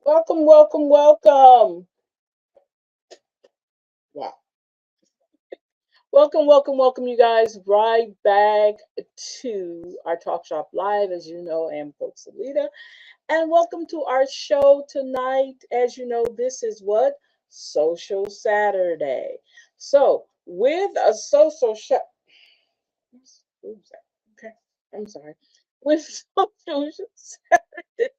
Welcome, welcome, welcome. Wow. Welcome, welcome, welcome, you guys, right back to our Talk Shop Live. As you know, I'm Coach Celeta. And welcome to our show tonight. As you know, this is what? Social Saturday. So, with a okay, I'm sorry. With Social Saturday,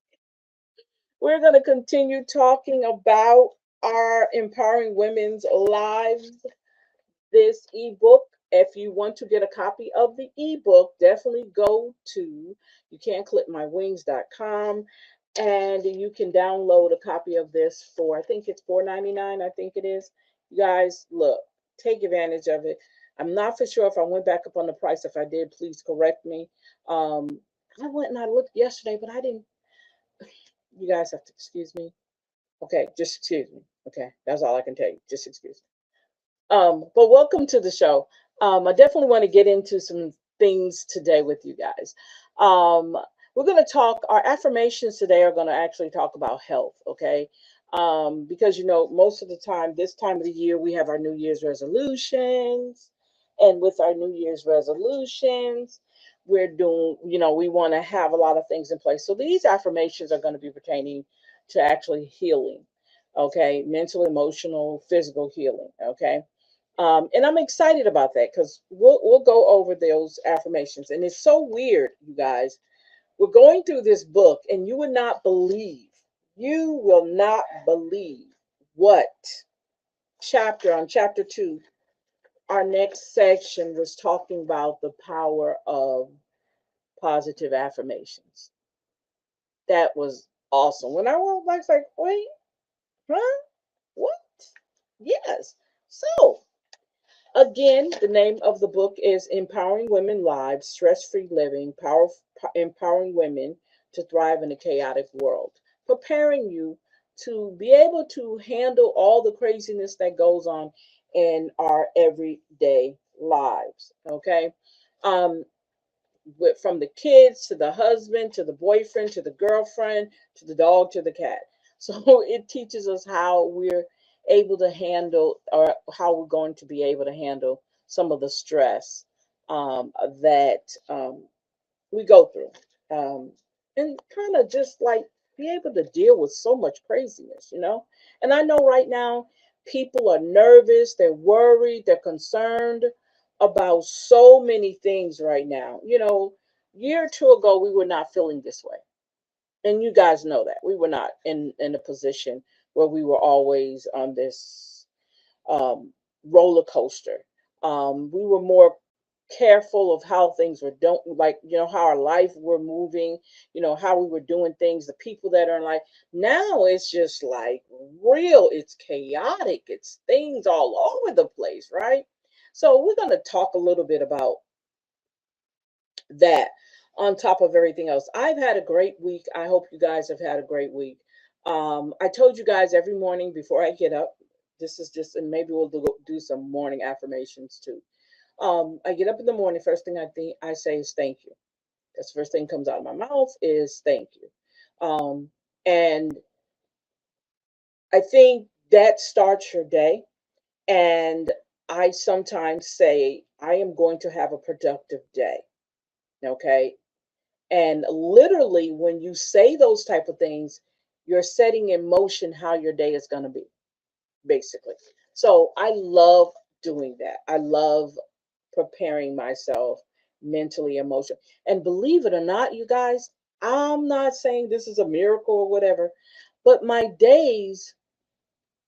we're going to continue talking about our empowering women's lives, this ebook. If you want to get a copy of the ebook, definitely go to youcan'tclipmywings.com and you can download a copy of this for, I think it's $4.99. I think it is. You guys, look, take advantage of it. I'm not for sure if I went back up on the price. If I did, please correct me. Um, I went and I looked yesterday, but I didn't. You guys have to excuse me. Okay, just excuse me. Okay, that's all I can tell you. Just excuse me. But welcome to the show. I definitely want to get into some things today with you guys. Um, we're going to talk, our affirmations today are going to actually talk about health, okay? Because, most of the time, this time of the year, we have our New Year's resolutions. And with our New Year's resolutions, we're doing, we want to have a lot of things in place. So these affirmations are going to be pertaining to actually healing, okay? Mental, emotional, physical healing, okay? And I'm excited about that because we'll go over those affirmations. And it's so weird, you guys. We're going through this book, and you will not believe what on chapter 2, our next section was talking about the power of positive affirmations. That was awesome. When I went back, I was like, wait, huh? What? Yes. So, again, the name of the book is Empowering Women Lives, Stress-Free Living, Empowering Women to Thrive in a Chaotic World, preparing you to be able to handle all the craziness that goes on in our everyday lives. Okay. Um, from the kids to the husband to the boyfriend to the girlfriend to the dog to the cat. So it teaches us how we're able to handle, or how we're going to be able to handle some of the stress that we go through, and kind of just like be able to deal with so much craziness. And I know right now people are nervous, they're worried, they're concerned about so many things right now. Year or two ago, we were not feeling this way. And you guys know that we were not in a position where we were always on this roller coaster. We were more careful of how things were done, like, how our life were moving, how we were doing things, the people that are in life. Now it's just like real, it's chaotic, it's things all over the place, right? So we're going to talk a little bit about that on top of everything else. I've had a great week. I hope you guys have had a great week. I told you guys every morning before I get up, this is just, and maybe we'll do some morning affirmations too. I get up in the morning, first thing I say is thank you. That's the first thing comes out of my mouth is thank you. And I think that starts your day. And I sometimes say, I am going to have a productive day. Okay. And literally, when you say those type of things, you're setting in motion how your day is going to be, basically. So I love doing that. I love preparing myself mentally, emotionally. And believe it or not, you guys, I'm not saying this is a miracle or whatever, but my days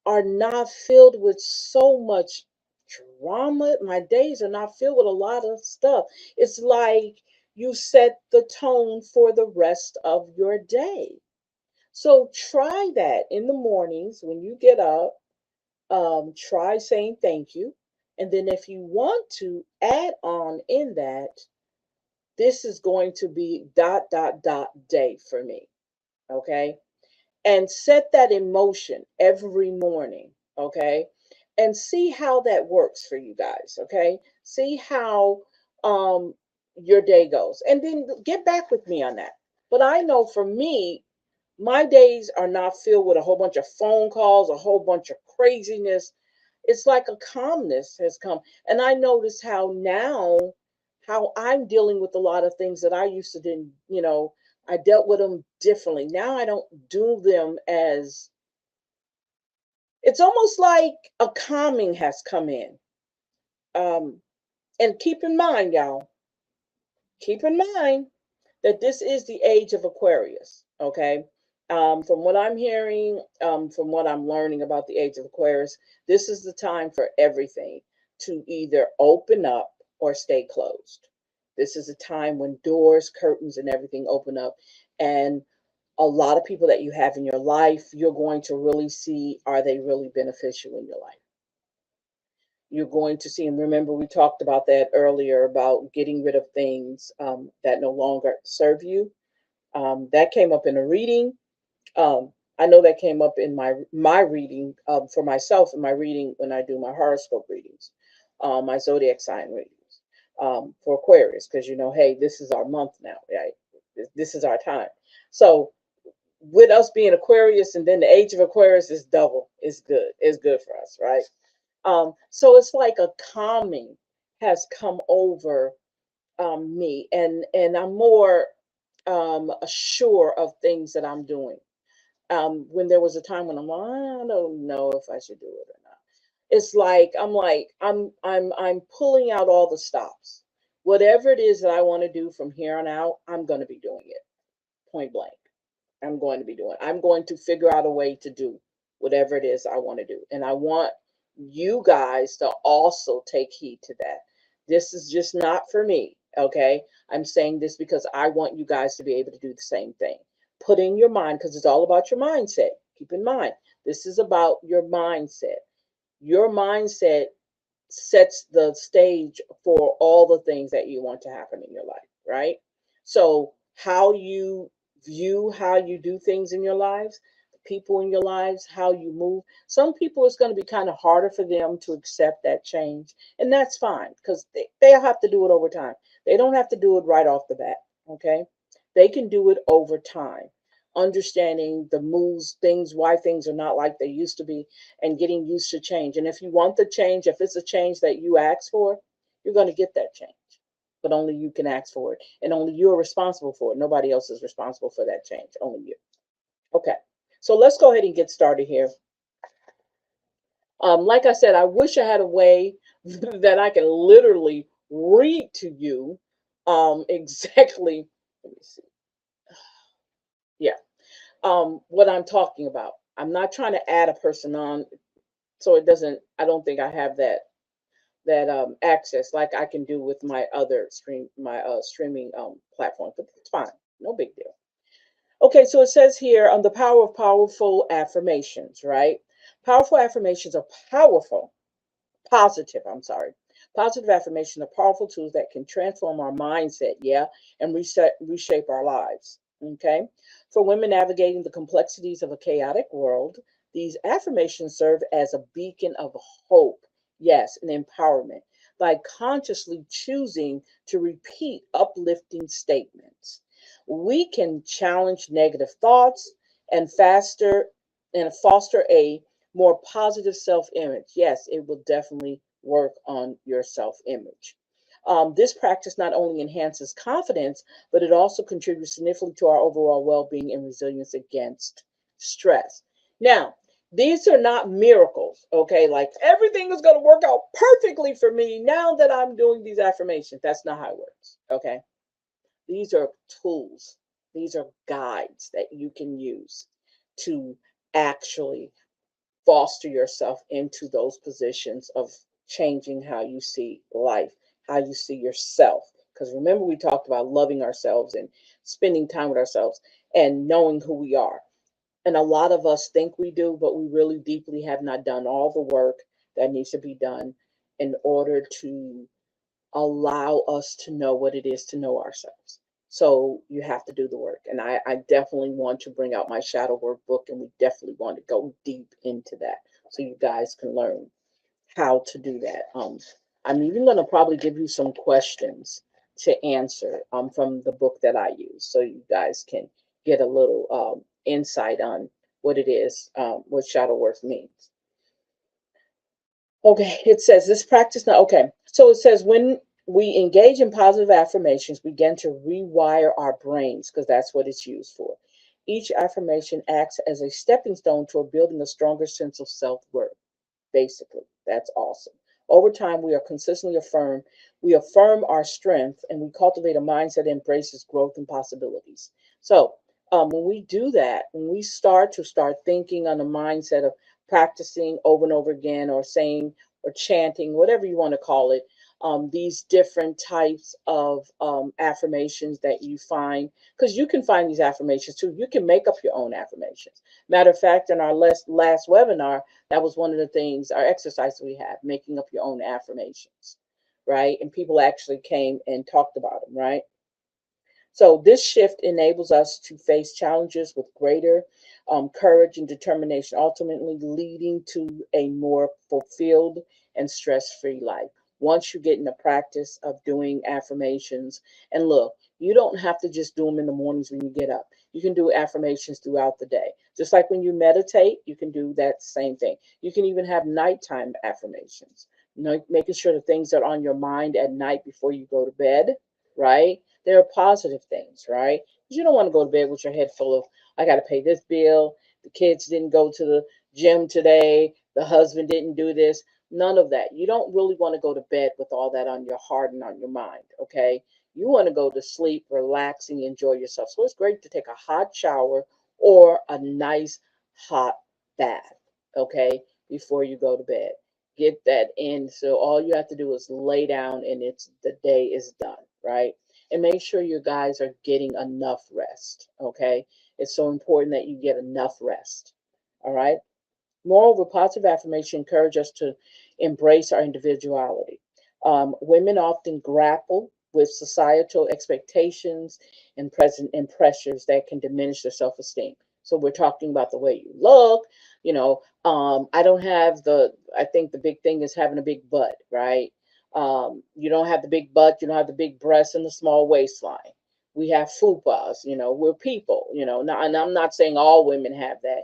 are not filled with so much drama. My days are not filled with a lot of stuff. It's like you set the tone for the rest of your day. So try that in the mornings when you get up. Try saying thank you. And then if you want to add on in that, this is going to be dot, dot, dot day for me. Okay. And set that in motion every morning. Okay. And see how that works for you guys. Okay. See how your day goes. And then get back with me on that. But I know for me, My days are not filled with a whole bunch of phone calls, a whole bunch of craziness. It's like a calmness has come. And I notice how now, how I'm dealing with a lot of things that I used to didn't, I dealt with them differently. Now I don't do them as, it's almost like a calming has come in. Um, and keep in mind, y'all, keep in mind that this is the age of Aquarius. Okay. From what I'm hearing, from what I'm learning about the age of Aquarius, this is the time for everything to either open up or stay closed. This is a time when doors, curtains, and everything open up. And a lot of people that you have in your life, you're going to really see, are they really beneficial in your life? You're going to see, and remember, we talked about that earlier about getting rid of things that no longer serve you. That came up in a reading. I know that came up in my reading for myself in my reading when I do my horoscope readings, my zodiac sign readings for Aquarius, because hey, this is our month now, right? This is our time. So with us being Aquarius, and then the age of Aquarius is double. It's good. It's good for us, right? So it's like a calming has come over me, and I'm more sure of things that I'm doing. When there was a time when I'm like, I don't know if I should do it or not. It's I'm pulling out all the stops. Whatever it is that I want to do from here on out, I'm going to be doing it point blank. I'm going to be doing. I'm going to figure out a way to do whatever it is I want to do. And I want you guys to also take heed to that. This is just not for me, okay? I'm saying this because I want you guys to be able to do the same thing. Put in your mind, because it's all about your mindset. Keep in mind, this is about your mindset. Your mindset sets the stage for all the things that you want to happen in your life, right? So, how you view how you do things in your lives, the people in your lives, how you move. Some people, it's going to be kind of harder for them to accept that change, and that's fine because they'll have to do it over time. They don't have to do it right off the bat, okay? They can do it over time, understanding the moves, things, why things are not like they used to be, and getting used to change. And if you want the change, if it's a change that you ask for, you're going to get that change. But only you can ask for it. And only you're responsible for it. Nobody else is responsible for that change. Only you. Okay. So let's go ahead and get started here. Like I said, I wish I had a way that I can literally read to you exactly. Let me see. Yeah. What I'm talking about. I'm not trying to add a person on so it doesn't, I don't think I have that access like I can do with my other streaming platform. But it's fine, no big deal. Okay, so it says here on the power of powerful affirmations, right? Powerful affirmations are powerful positive, I'm sorry. Positive affirmation are powerful tools that can transform our mindset, yeah, and reshape our lives. Okay. For women navigating the complexities of a chaotic world, these affirmations serve as a beacon of hope, yes, and empowerment by consciously choosing to repeat uplifting statements. We can challenge negative thoughts and faster and foster a more positive self image. Yes, it will definitely work on your self image. This practice not only enhances confidence, but it also contributes significantly to our overall well being and resilience against stress. Now, these are not miracles, okay? Like everything is going to work out perfectly for me now that I'm doing these affirmations. That's not how it works, okay? These are tools, these are guides that you can use to actually foster yourself into those positions of changing how you see life, how you see yourself. Because remember, we talked about loving ourselves and spending time with ourselves and knowing who we are. And a lot of us think we do, but we really deeply have not done all the work that needs to be done in order to allow us to know what it is to know ourselves. So you have to do the work. And I definitely want to bring out my shadow work book, and we definitely want to go deep into that so you guys can learn how to do that. I'm even going to probably give you some questions to answer from the book that I use so you guys can get a little insight on what it is, what shadow work means. Okay, it says this practice now. Okay, so it says when we engage in positive affirmations, we begin to rewire our brains because that's what it's used for. Each affirmation acts as a stepping stone toward building a stronger sense of self worth. Basically, that's awesome. Over time, we affirm our strength, and we cultivate a mindset that embraces growth and possibilities. So, when we do that, when we start thinking on the mindset of practicing over and over again, or saying or chanting, whatever you want to call it, these different types of affirmations that you find, because you can find these affirmations too. You can make up your own affirmations. Matter of fact, in our last webinar, that was one of the things, our exercise we had, making up your own affirmations, right? And people actually came and talked about them, right? So this shift enables us to face challenges with greater courage and determination, ultimately leading to a more fulfilled and stress-free life. Once you get in the practice of doing affirmations, and look, you don't have to just do them in the mornings when you get up. You can do affirmations throughout the day. Just like when you meditate, you can do that same thing. You can even have nighttime affirmations, making sure the things that are on your mind at night before you go to bed, right? There are positive things, right? Because you don't want to go to bed with your head full of, I got to pay this bill. The kids didn't go to the gym today. The husband didn't do this. None of that. You don't really want to go to bed with all that on your heart and on your mind, okay? You want to go to sleep, relaxing, enjoy yourself. So it's great to take a hot shower or a nice hot bath, okay, before you go to bed. Get that in. So all you have to do is lay down and the day is done, right? And make sure you guys are getting enough rest. Okay. It's so important that you get enough rest. All right. Moreover, positive affirmation encourage us to embrace our individuality. Women often grapple with societal expectations and present and pressures that can diminish their self-esteem. So we're talking about the way you look. I don't have I think the big thing is having a big butt, right? You don't have the big butt, you don't have the big breasts and the small waistline. We have fupas, we're people, now, and I'm not saying all women have that.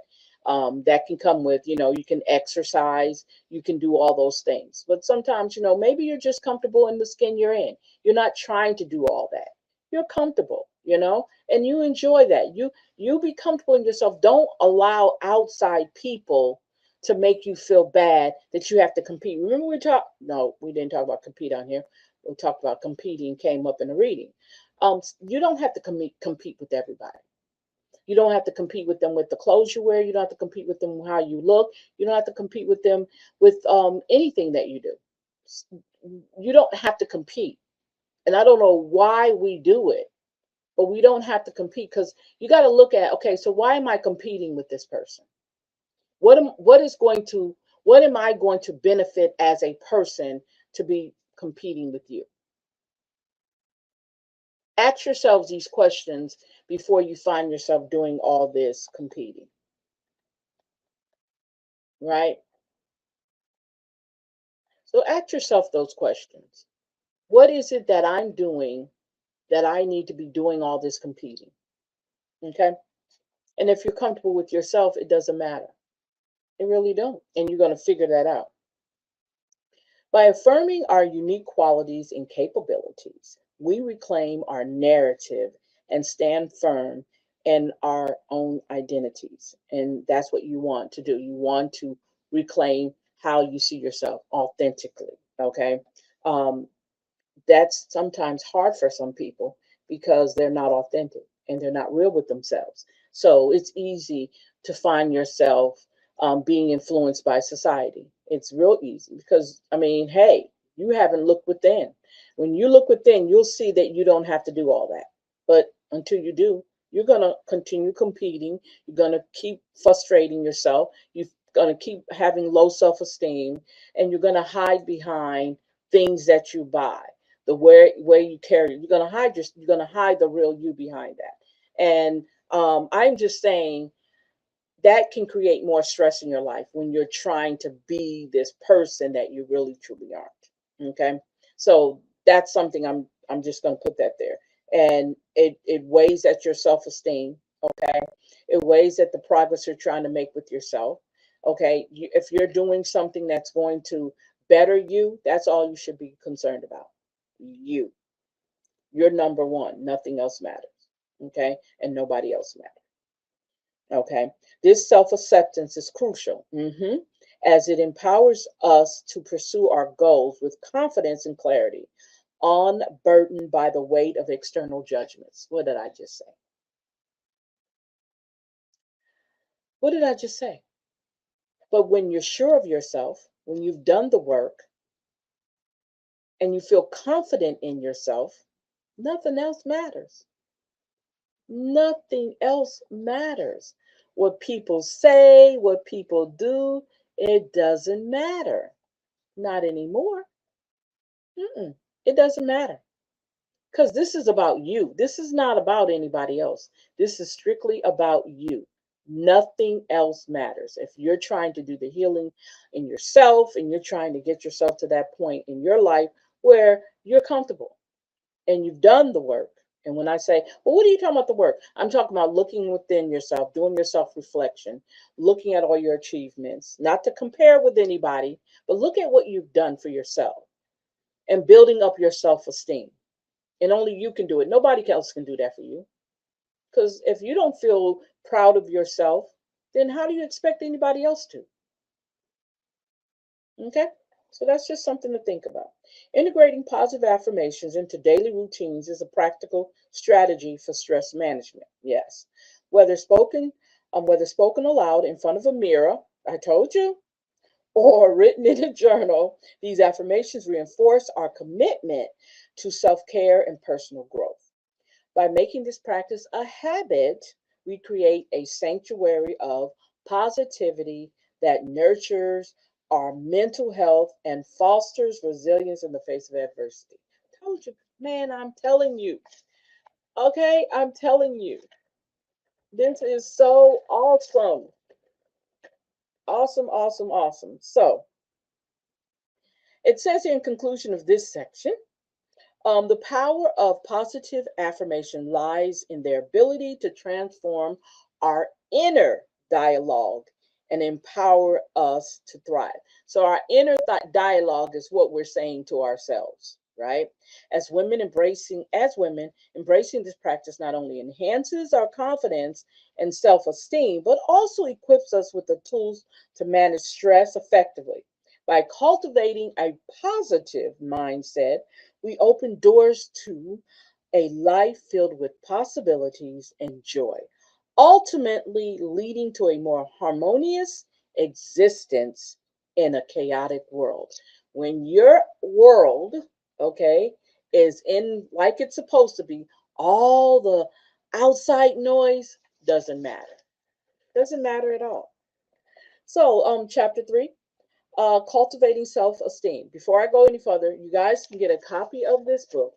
That can come with, you can exercise, you can do all those things. But sometimes, maybe you're just comfortable in the skin you're in. You're not trying to do all that. You're comfortable, and you enjoy that. You be comfortable in yourself. Don't allow outside people to make you feel bad that you have to compete. Remember no, we didn't talk about compete on here. We talked about competing, came up in the reading. You don't have to compete with everybody. You don't have to compete with them with the clothes you wear. You don't have to compete with them how you look. You don't have to compete with them with anything that you do. You don't have to compete. And I don't know why we do it, but we don't have to compete, because you got to look at, okay, so why am I competing with this person? What am I going to benefit as a person to be competing with you? Ask yourselves these questions before you find yourself doing all this competing, right? So ask yourself those questions. What is it that I'm doing that I need to be doing all this competing? Okay. And if you're comfortable with yourself, it doesn't matter. It really don't. And you're going to figure that out. By affirming our unique qualities and capabilities, we reclaim our narrative and stand firm in our own identities. And that's what you want to do. You want to reclaim how you see yourself authentically. Okay. Um, that's sometimes hard for some people because they're not authentic and they're not real with themselves. So it's easy to find yourself being influenced by society. It's real easy because, I mean, hey, you haven't looked within. When you look within, you'll see that you don't have to do all that. But until you do, you're going to continue competing. You're going to keep frustrating yourself. You're going to keep having low self esteem, and you're going to hide behind things that you buy, the way you carry it. You're gonna hide the real you behind that. And I'm just saying that can create more stress in your life when you're trying to be this person that you really truly aren't. Okay. So that's something I'm just gonna put that there. And it weighs at your self-esteem. Okay. It weighs at the progress you're trying to make with yourself. Okay. If you're doing something that's going to better you, that's all you should be concerned about. You. You're number one. Nothing else matters. Okay. And nobody else matters. Okay. This self acceptance is crucial, as it empowers us to pursue our goals with confidence and clarity, unburdened by the weight of external judgments. What did I just say? What did I just say? But when you're sure of yourself, when you've done the work and you feel confident in yourself, nothing else matters. Nothing else matters. What people say, what people do, it doesn't matter. Not anymore. Mm-mm. It doesn't matter. Because this is about you. This is not about anybody else. This is strictly about you. Nothing else matters. If you're trying to do the healing in yourself and you're trying to get yourself to that point in your life where you're comfortable and you've done the work. And when I say, well, what are you talking about the work? I'm talking about looking within yourself, doing your self reflection, looking at all your achievements, not to compare with anybody, but look at what you've done for yourself and building up your self esteem. And only you can do it. Nobody else can do that for you. Because if you don't feel proud of yourself, then how do you expect anybody else to? Okay? So that's just something to think about. Integrating positive affirmations into daily routines is a practical strategy for stress management. Yes. Whether spoken, whether spoken aloud in front of a mirror, I told you, or written in a journal, these affirmations reinforce our commitment to self-care and personal growth. By making this practice a habit, we create a sanctuary of positivity that nurtures our mental health and fosters resilience in the face of adversity. I told you, man, I'm telling you. Okay, I'm telling you. This is so awesome. Awesome, awesome, awesome. So it says in conclusion of this section, the power of positive affirmation lies in their ability to transform our inner dialogue and empower us to thrive. So, our inner dialogue is what we're saying to ourselves, right? As women, embracing this practice not only enhances our confidence and self-esteem, but also equips us with the tools to manage stress effectively. By cultivating a positive mindset, we open doors to a life filled with possibilities and joy, ultimately leading to a more harmonious existence in a chaotic world. When your world, okay, is in like it's supposed to be, all the outside noise doesn't matter. Doesn't matter at all. So, chapter 3, cultivating self-esteem. Before I go any further, you guys can get a copy of this book.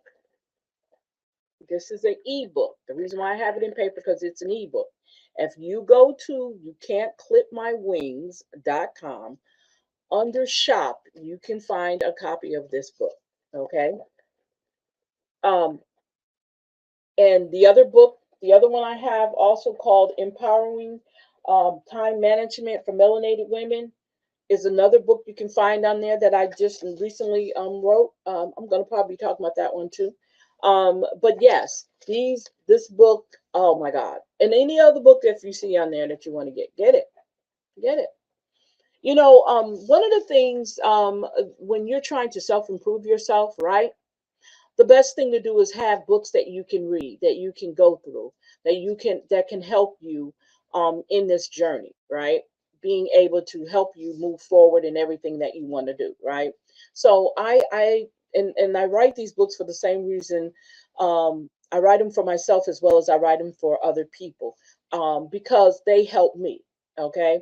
This is an ebook. The reason why I have it in paper because it's an ebook. If you go to youcan'tclipmywings.com, under shop, you can find a copy of this book. Okay. Um, and the other one I have also called Empowering Time Management for Melanated Women is another book you can find on there that I just recently wrote. I'm going to probably talk about that one too. But yes, this book, oh my God. And any other book that you see on there that you want to get it. Get it. You know, one of the things when you're trying to self improve yourself, right? The best thing to do is have books that you can read, that you can go through, that can help you in this journey, right? Being able to help you move forward in everything that you want to do, right? So and I write these books for the same reason. I write them for myself as well as I write them for other people, because they help me. Okay,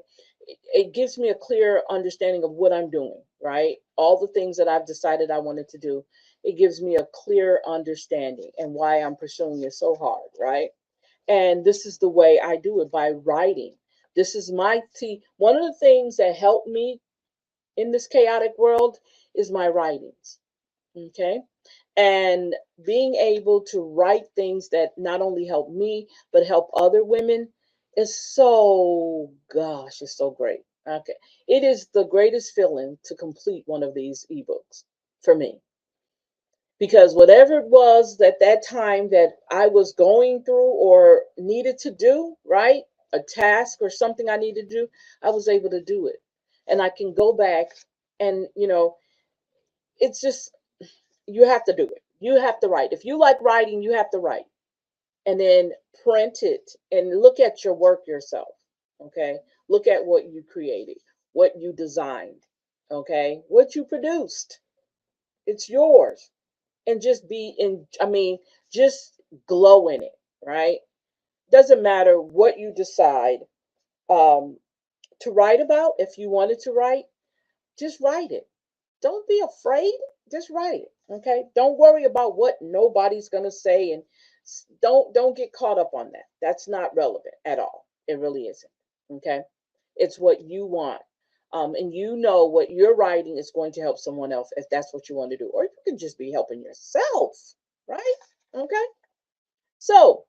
it gives me a clear understanding of what I'm doing, right? All the things that I've decided I wanted to do, it gives me a clear understanding and why I'm pursuing it so hard, right? And this is the way I do it, by writing. This is my one of the things that helped me in this chaotic world is my writings. Okay. And being able to write things that not only help me, but help other women is so, gosh, it's so great. Okay. It is the greatest feeling to complete one of these ebooks for me, because whatever it was at that time that I was going through or needed to do, right? A task or something I needed to do, I was able to do it. And I can go back and, it's just, you have to do it. You have to write. If you like writing, you have to write and then print it and look at your work yourself. Okay. Look at what you created, what you designed, okay, what you produced. It's yours. And just be in, I mean, just glow in it, right? Doesn't matter what you decide um, to write about. If you wanted to write, just write it. Don't be afraid. Just write it. Okay. Don't worry about what nobody's gonna say, and don't get caught up on that. That's not relevant at all. It really isn't. Okay. It's what you want. And you know what you're writing is going to help someone else if that's what you want to do. Or you can just be helping yourself, right? Okay. So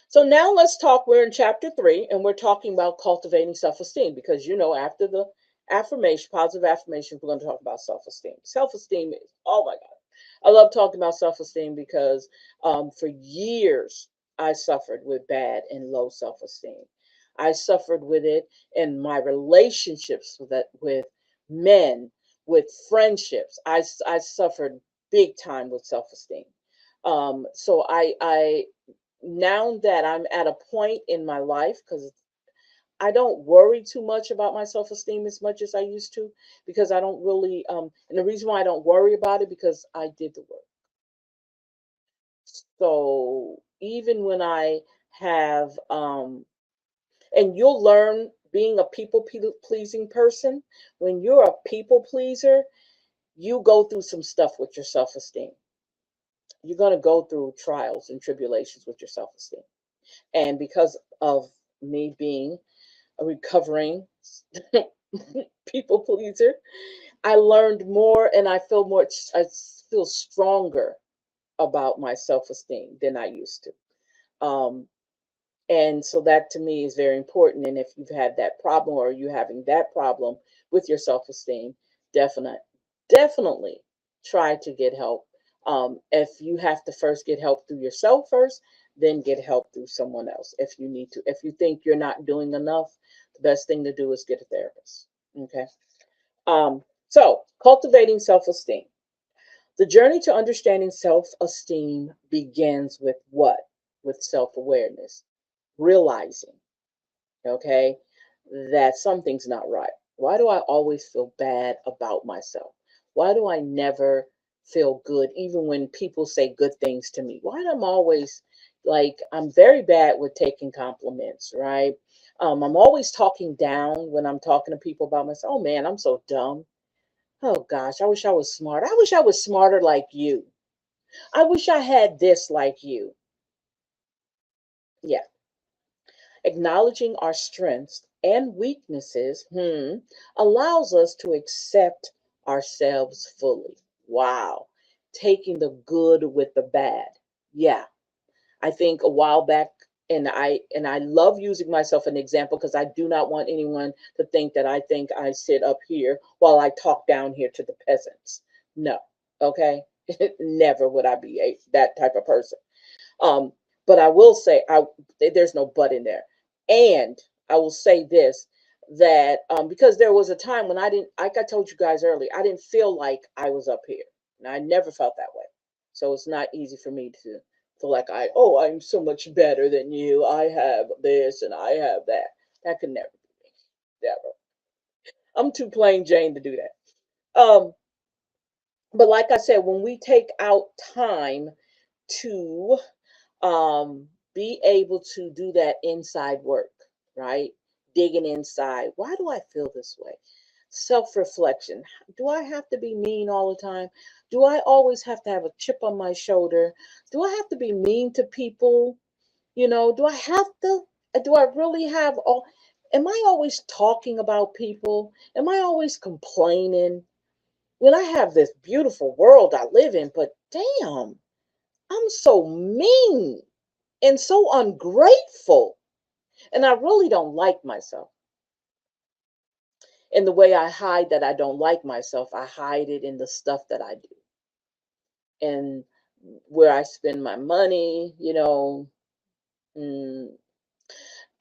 so now let's talk. We're in chapter 3, and we're talking about cultivating self-esteem, because after the affirmation, positive affirmations, we're going to talk about self-esteem. Self-esteem is, oh my God. I love talking about self-esteem because for years I suffered with bad and low self-esteem. I suffered with it in my relationships with men, with friendships. I suffered big time with self-esteem. So I now that I'm at a point in my life, because I don't worry too much about my self esteem as much as I used to, because I don't really, and the reason why I don't worry about it, because I did the work. So even when I have, and you'll learn being a pleasing person, when you're a people pleaser, you go through some stuff with your self esteem. You're going to go through trials and tribulations with your self esteem. And because of me being a recovering people pleaser, I learned more, and I feel stronger about my self-esteem than I used to. And so that to me is very important. And if you've had that problem, or you having that problem with your self-esteem, definite, definitely try to get help. If you have to first get help through yourself first, then get help through someone else if you need to. If you think you're not doing enough, the best thing to do is get a therapist. Okay. So cultivating self-esteem. The journey to understanding self-esteem begins with what? With self-awareness, realizing, okay, that something's not right. Why do I always feel bad about myself? Why do I never feel good, even when people say good things to me? Why do I'm always like, I'm very bad with taking compliments, right? I'm always talking down when I'm talking to people about myself. Oh man, I'm so dumb. Oh gosh, I wish I was smart. I wish I was smarter like you. I wish I had this like you. Yeah. Acknowledging our strengths and weaknesses allows us to accept ourselves fully. Wow. Taking the good with the bad. Yeah. I think a while back, and I love using myself an example, because I do not want anyone to think that I think I sit up here while I talk down here to the peasants. No. Okay? Never would I be that type of person. Um, but I will say, there's no but in there. And I will say this, that because there was a time when I didn't, like I told you guys earlier, I didn't feel like I was up here. And I never felt that way. So it's not easy for me to feel like I'm so much better than you. I have this and I have that. That could never be me. Never. I'm too plain Jane to do that. But like I said, when we take out time to be able to do that inside work, right? Digging inside. Why do I feel this way? Self reflection. Do I have to be mean all the time? Do I always have to have a chip on my shoulder? Do I have to be mean to people? Do I have to? Do I really have all? Am I always talking about people? Am I always complaining? when I have this beautiful world I live in, but damn, I'm so mean and so ungrateful. And I really don't like myself. And the way I hide that I don't like myself, I hide it in the stuff that I do and where I spend my money, mm,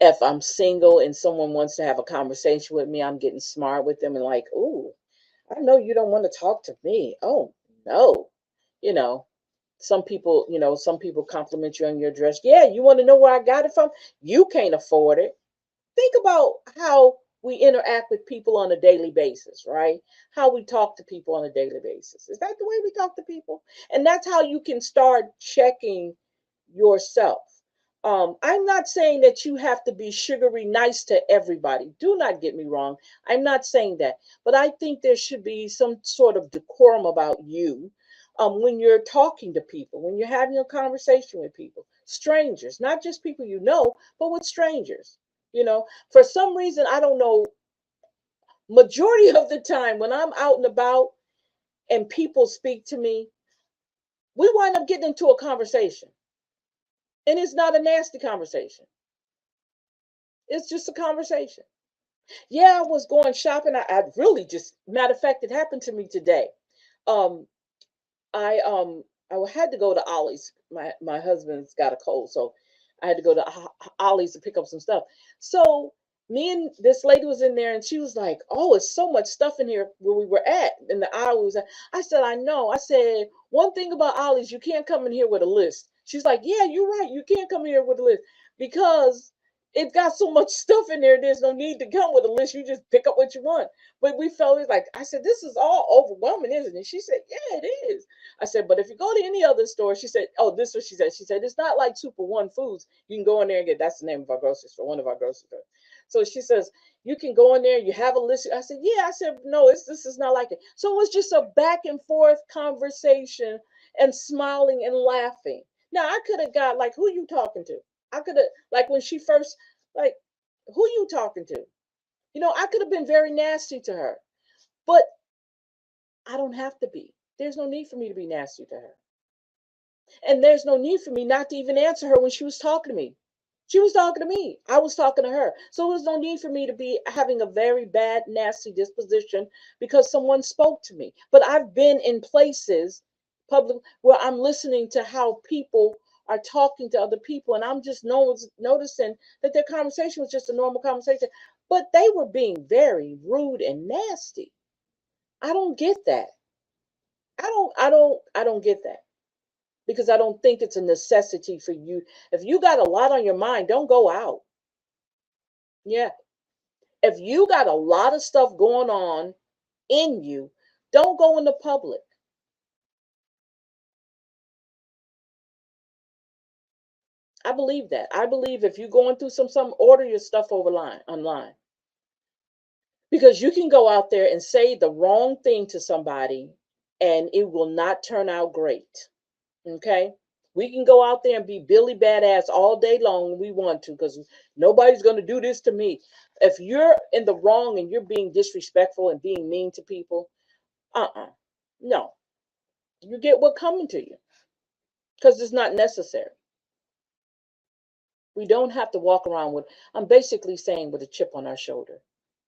if I'm single and someone wants to have a conversation with me, I'm getting smart with them and like, ooh, I know you don't want to talk to me. Oh no. You know, some people compliment you on your dress. Yeah, you want to know where I got it from? You can't afford it. Think about how we interact with people on a daily basis, right? How we talk to people on a daily basis. Is that the way we talk to people? And that's how you can start checking yourself. I'm not saying that you have to be sugary nice to everybody. Do not get me wrong. I'm not saying that. But I think there should be some sort of decorum about you when you're talking to people, when you're having a conversation with people, strangers, not just people you know, but with strangers. For some reason, I don't know, majority of the time when I'm out and about and people speak to me, we wind up getting into a conversation. And it's not a nasty conversation. It's just a conversation. Yeah, I was going shopping. I really just, matter of fact, it happened to me today. Um, I had to go to Ollie's. My husband's got a cold, so I had to go to Ollie's to pick up some stuff. So me and this lady was in there, and she was like, "Oh, it's so much stuff in here where we were at in the aisle." We was at. I said, "I know." I said, "One thing about Ollie's, you can't come in here with a list." She's like, "Yeah, you're right. You can't come in here with a list because it got so much stuff in there. There's no need to come with a list. You just pick up what you want." But we felt it like I said, "This is all overwhelming, isn't it?" She said, "Yeah, it is." I said, but if you go to any other store, she said, oh, this is what she said. She said, it's not like Super One Foods. You can go in there and get, that's the name of our grocery store, one of our grocery stores. So she says, you can go in there, you have a list. I said, yeah. I said, no, this is not like it. So it was just a back and forth conversation and smiling and laughing. Now I could have got like, who you talking to? I could have, like when she first, like, who you talking to? I could have been very nasty to her, but I don't have to be. There's no need for me to be nasty to her. And there's no need for me not to even answer her when she was talking to me. She was talking to me. I was talking to her. So there's no need for me to be having a very bad, nasty disposition because someone spoke to me. But I've been in places, public, where I'm listening to how people are talking to other people, and I'm just noticing that their conversation was just a normal conversation, but they were being very rude and nasty. I don't get that. I don't get that because I don't think it's a necessity for you. If you got a lot on your mind, don't go out. Yeah. If you got a lot of stuff going on in you, don't go in the public. I believe that. I believe if you're going through some order your stuff over line online. Because you can go out there and say the wrong thing to somebody and it will not turn out great. Okay? We can go out there and be Billy Badass all day long when we want to because nobody's going to do this to me. If you're in the wrong and you're being disrespectful and being mean to people, no. You get what coming to you because it's not necessary. We don't have to walk around with, I'm basically saying, with a chip on our shoulder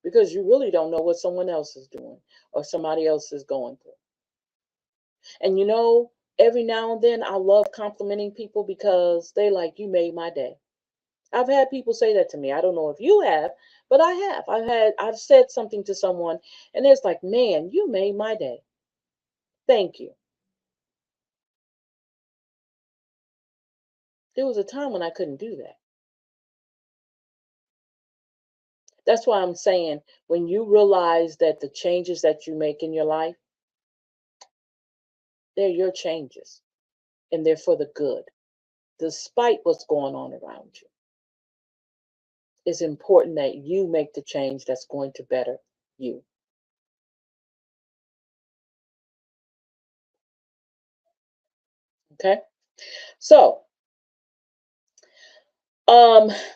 because you really don't know what someone else is doing or somebody else is going through. And every now and then I love complimenting people because they like, you made my day. I've had people say that to me. I don't know if you have, but I have. I've said something to someone and it's like, man, you made my day. Thank you. There was a time when I couldn't do that. That's why I'm saying when you realize that the changes that you make in your life, they're your changes and they're for the good, despite what's going on around you. It's important that you make the change that's going to better you. Okay? So,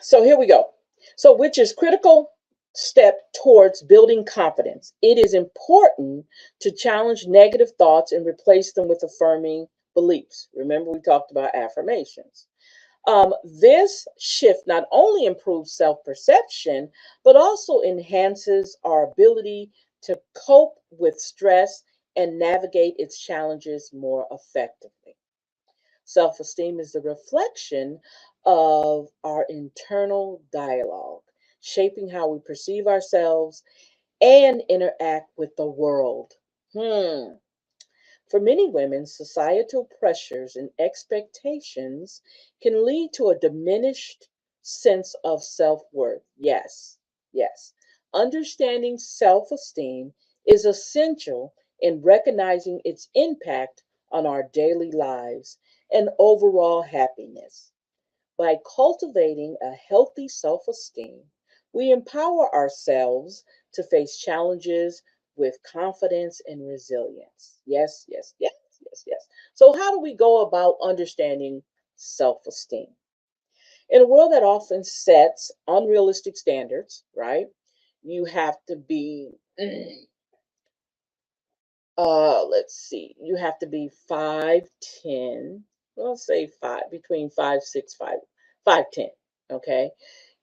so here we go. So which is critical? step towards building confidence. It is important to challenge negative thoughts and replace them with affirming beliefs. Remember, we talked about affirmations. This shift not only improves self perception, but also enhances our ability to cope with stress and navigate its challenges more effectively. Self esteem is the reflection of our internal dialogue, shaping how we perceive ourselves and interact with the world. Hmm. For many women, societal pressures and expectations can lead to a diminished sense of self worth. Yes, yes. Understanding self esteem is essential in recognizing its impact on our daily lives and overall happiness. By cultivating a healthy self esteem, we empower ourselves to face challenges with confidence and resilience. Yes, yes, yes, yes, yes. So, how do we go about understanding self esteem? In a world that often sets unrealistic standards, right? You have to be, let's see, you have to be 5'10", well, say five, between 5'6", 5'10", okay?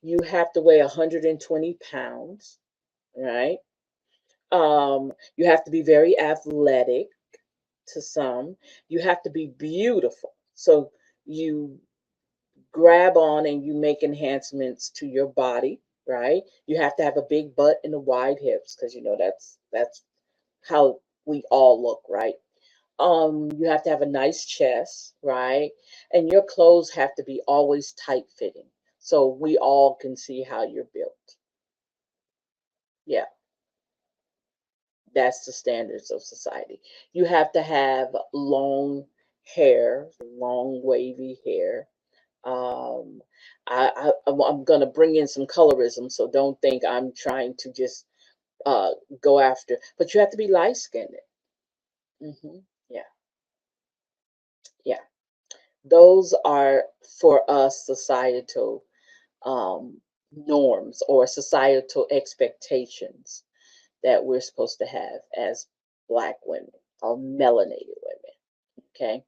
You have to weigh 120 pounds, right? You have to be very athletic to some. You have to be beautiful. So you grab on and you make enhancements to your body, right? You have to have a big butt and the wide hips because you know that's how we all look, right? You have to have a nice chest, right? And your clothes have to be always tight fitting so we all can see how you're built. Yeah, that's the standards of society. You have to have long hair, long wavy hair. um I'm gonna bring in some colorism, so don't think I'm trying to just uh go after, but you have to be light skinned. Yeah, yeah. Those are for us societal norms or societal expectations that we're supposed to have as Black women or melanated women. Okay,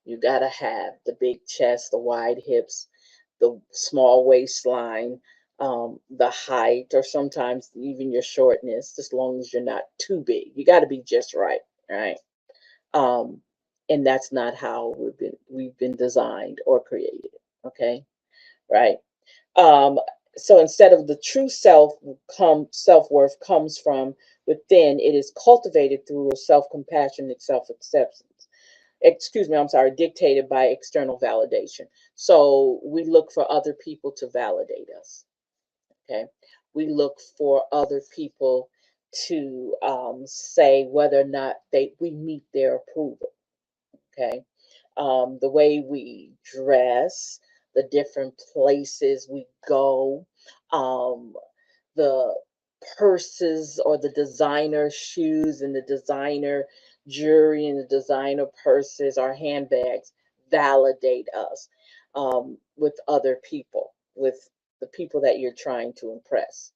you got to have the big chest, the wide hips, the small waistline, the height, or sometimes even your shortness, as long as you're not too big. You got to be just right, right? Um, and that's not how we've been designed or created. Okay, right? Um, so instead of the true self worth comes from within, it is cultivated through a self compassion and self acceptance. Excuse me, I'm sorry, dictated by external validation. So we look for other people to validate us. Okay, we look for other people to say whether or not we meet their approval. Okay, the way we dress, the different places we go, um, the purses or the designer shoes and the designer jewelry and the designer purses or handbags validate us with other people, with the people that you're trying to impress.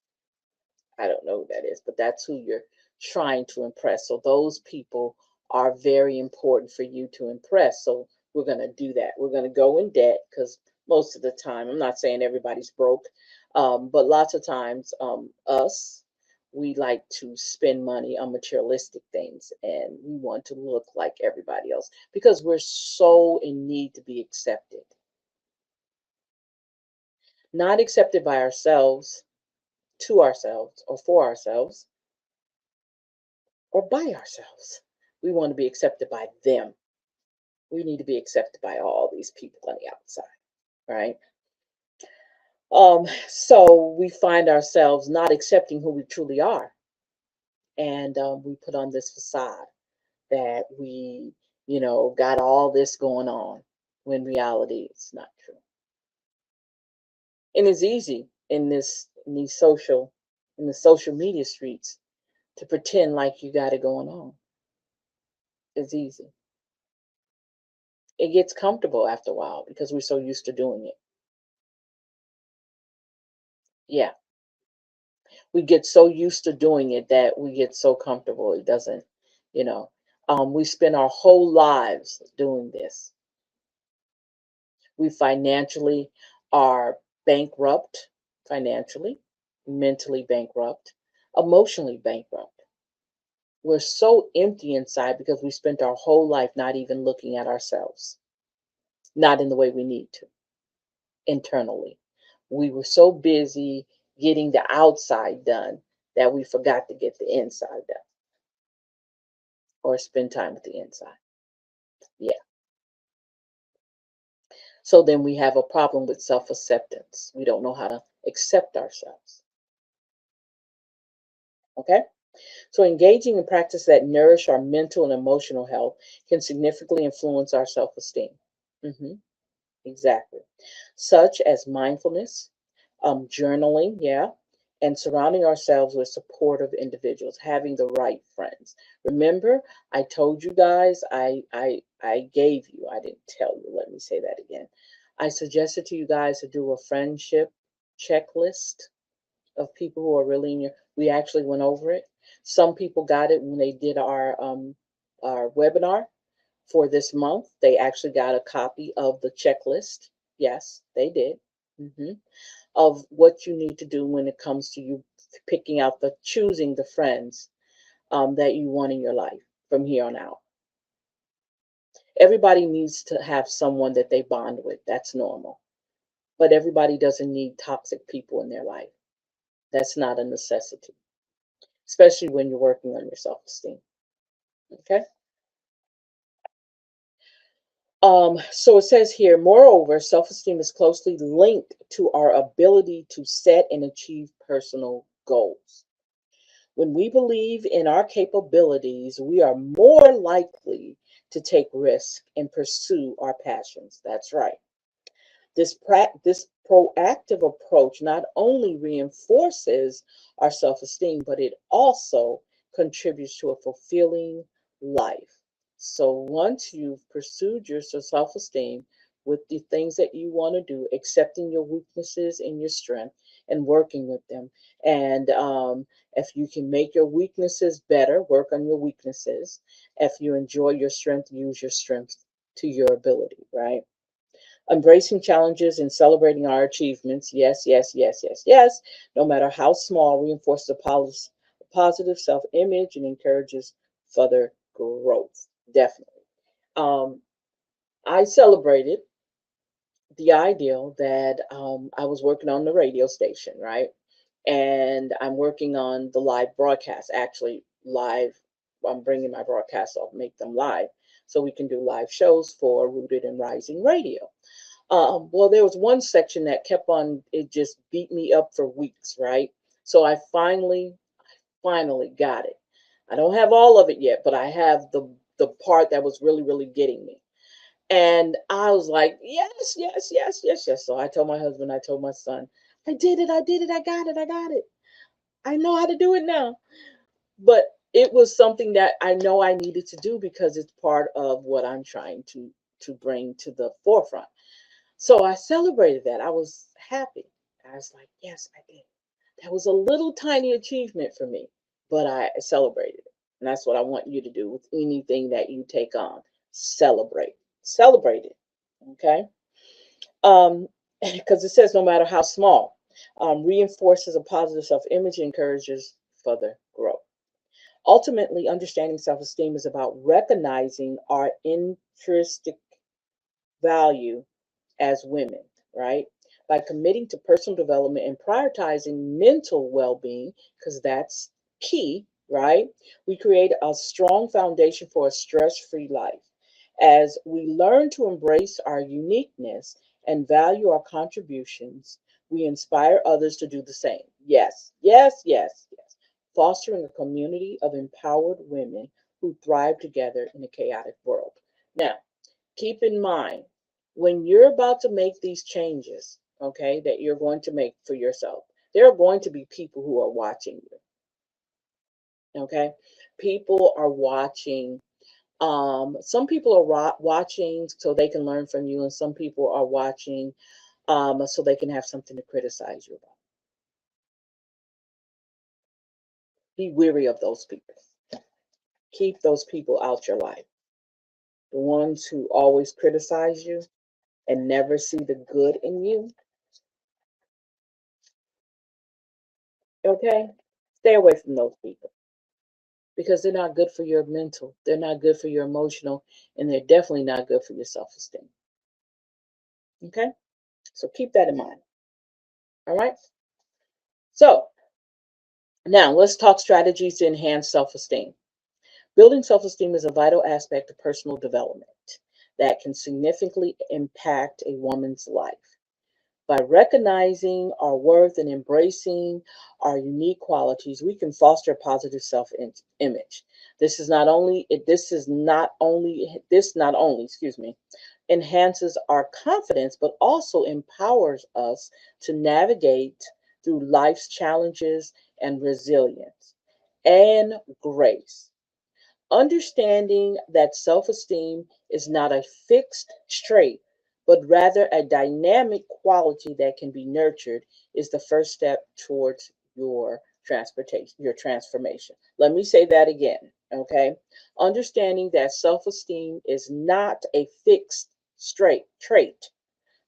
I don't know who that is, but that's who you're trying to impress. So those people are very important for you to impress. So we're going to do that. We're going to go in debt because most of the time, I'm not saying everybody's broke, but lots of times, we like to spend money on materialistic things and we want to look like everybody else because we're so in need to be accepted. Not accepted by ourselves, to ourselves, or for ourselves, or by ourselves. We want to be accepted by them. We need to be accepted by all these people on the outside, right? So we find ourselves not accepting who we truly are, and we put on this facade that we got all this going on, when reality it's not true. And it's easy in the social media streets to pretend like you got it going on. It's easy. It gets comfortable after a while because we're so used to doing it. Yeah. We get so used to doing it that we get so comfortable. It doesn't, you know, we spend our whole lives doing this. We financially are bankrupt, financially, mentally bankrupt, emotionally bankrupt. We're so empty inside because we spent our whole life not even looking at ourselves, not in the way we need to internally. We were so busy getting the outside done that we forgot to get the inside done or spend time with the inside. Yeah. So then we have a problem with self acceptance. We don't know how to accept ourselves. Okay. So engaging in practice that nourish our mental and emotional health can significantly influence our self esteem. Hmm. Exactly. Such as mindfulness, journaling, yeah, and surrounding ourselves with supportive individuals, having the right friends. Remember, I told you guys, I gave you, I didn't tell you, let me say that again. I suggested to you guys to do a friendship checklist of people who are really in your, we actually went over it. Some people got it when they did our webinar for this month. They actually got a copy of the checklist. Yes, they did. Hmm. Of what you need to do when it comes to you picking out the choosing the friends that you want in your life from here on out. Everybody needs to have someone that they bond with. That's normal. But everybody doesn't need toxic people in their life. That's not a necessity, especially when you're working on your self esteem. Okay. So it says here, moreover, self esteem is closely linked to our ability to set and achieve personal goals. When we believe in our capabilities, we are more likely to take risks and pursue our passions. That's right. This proactive approach not only reinforces our self esteem, but it also contributes to a fulfilling life. So once you've pursued your self esteem with the things that you want to do, accepting your weaknesses and your strength and working with them, and if you can make your weaknesses better, work on your weaknesses. If you enjoy your strength, use your strength to your ability, right? Embracing challenges and celebrating our achievements. Yes, yes, yes, yes, yes. No matter how small, reinforces a positive self image and encourages further growth. Definitely. Um, I celebrated the ideal that I was working on the radio station, right? And I'm working on the live broadcast, actually, live. I'm bringing my broadcasts up, make them live so we can do live shows for Rooted and Rising Radio. Well, there was one section that kept on, it just beat me up for weeks, right? So I finally got it. I don't have all of it yet, but I have the part that was really, really getting me. And I was like, yes, yes, yes, yes, yes. So I told my husband, I told my son, I did it, I got it, I got it. I know how to do it now. But it was something that I know I needed to do because it's part of what I'm trying to bring to the forefront. So I celebrated that. I was happy. I was like, yes, I did. That was a little tiny achievement for me, but I celebrated it. And that's what I want you to do with anything that you take on. Celebrate. Celebrate it. Okay? Um, because it says no matter how small, reinforces a positive self-image and encourages further growth. Ultimately, understanding self-esteem is about recognizing our intrinsic value as women, right? By committing to personal development and prioritizing mental well being, because that's key, right? We create a strong foundation for a stress free life. As we learn to embrace our uniqueness and value our contributions, we inspire others to do the same. Yes, yes, yes, yes. Fostering a community of empowered women who thrive together in a chaotic world. Now, keep in mind when you're about to make these changes, okay, that you're going to make for yourself, there are going to be people who are watching you, okay? People are watching. Some people are watching so they can learn from you, and some people are watching so they can have something to criticize you about. Be weary of those people. Keep those people out your life. The ones who always criticize you and never see the good in you. Okay? Stay away from those people because they're not good for your mental, they're not good for your emotional, and they're definitely not good for your self esteem. Okay? So keep that in mind. All right? So now let's talk strategies to enhance self esteem. Building self esteem is a vital aspect of personal development that can significantly impact a woman's life. By recognizing our worth and embracing our unique qualities, we can foster a positive self-image. This not only, excuse me, enhances our confidence, but also empowers us to navigate through life's challenges and resilience and grace. Understanding that self esteem is not a fixed trait, but rather a dynamic quality that can be nurtured is the first step towards your transformation. Let me say that again, okay? Understanding that self esteem is not a fixed straight trait.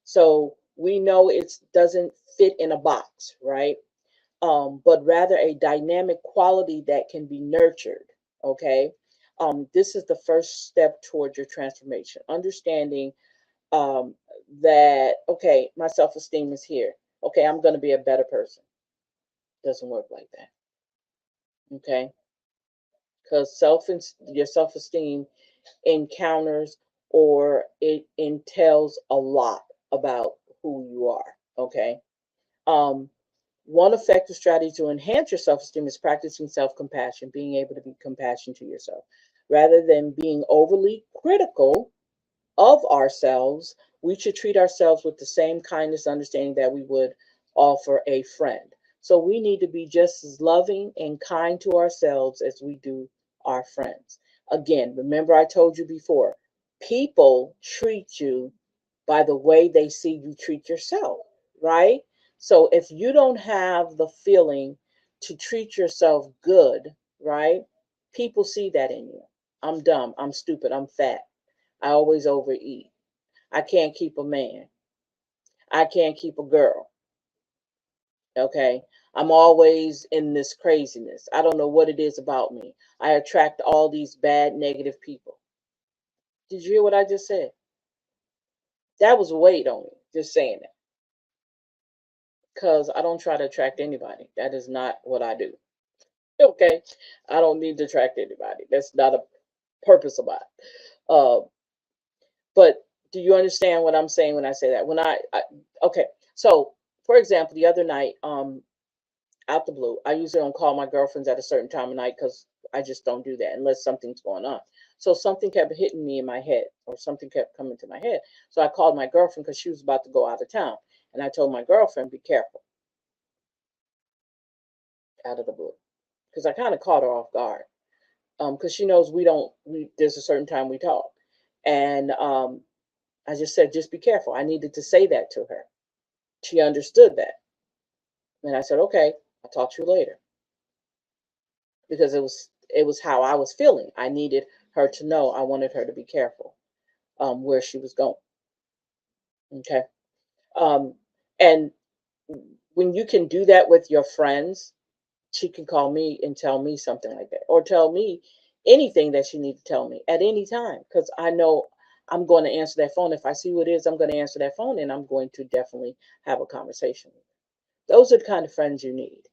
So we know it doesn't fit in a box, right? But rather a dynamic quality that can be nurtured. Okay. This is the first step towards your transformation. Understanding um, that, okay, my self esteem is here. Okay, I'm going to be a better person. Doesn't work like that. Okay. Because your self esteem encounters or it entails a lot about who you are. Okay. Um, One effective strategy to enhance your self esteem is practicing self compassion, being able to be compassionate to yourself. Rather than being overly critical of ourselves, we should treat ourselves with the same kindness, understanding that we would offer a friend. So we need to be just as loving and kind to ourselves as we do our friends. Again, remember I told you before, people treat you by the way they see you treat yourself, right? So if you don't have the feeling to treat yourself good, right? People see that in you. I'm dumb, I'm stupid, I'm fat. I always overeat. I can't keep a man. I can't keep a girl. Okay. I'm always in this craziness. I don't know what it is about me. I attract all these bad, negative people. Did you hear what I just said? That was weight on me, just saying that. Because I don't try to attract anybody. That is not what I do. Okay. I don't need to attract anybody. That's not a purpose of mine. Uh, but do you understand what I'm saying when I say that? Okay. So, for example, the other night, out the blue. I usually don't call my girlfriends at a certain time of night because I just don't do that unless something's going on. So something kept hitting me in my head, or something kept coming to my head. So I called my girlfriend because she was about to go out of town, and I told my girlfriend, "Be careful," out of the blue, because I kind of caught her off guard. Because she knows we don't. We There's a certain time we talk, and I just said, "Just be careful." I needed to say that to her. She understood that, and I said, "Okay, I'll talk to you later." Because it was how I was feeling. I needed her to know. I wanted her to be careful where she was going. Okay, um, and when you can do that with your friends, she can call me and tell me something like that, or tell me anything that she needs to tell me at any time, because I know I'm going to answer that phone. If I see what it is, I'm going to answer that phone, and I'm going to definitely have a conversation with her. Those are the kind of friends you need.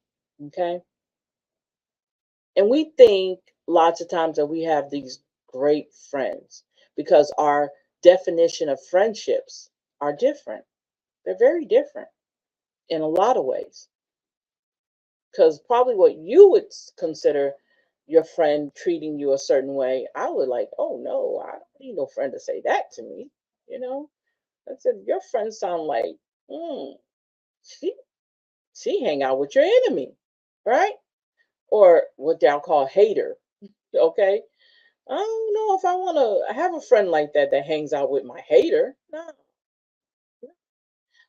Okay. And we think lots of times that we have these great friends because our definition of friendships are different. They're very different in a lot of ways. Because probably what you would consider your friend treating you a certain way, I would like, oh no, I don't need no friend to say that to me. You know, I said, your friends sound like, hmm, she, she hang out with your enemy, right? Or what they'll call hater. Okay. I don't know if I want to have a friend like that that hangs out with my hater. No,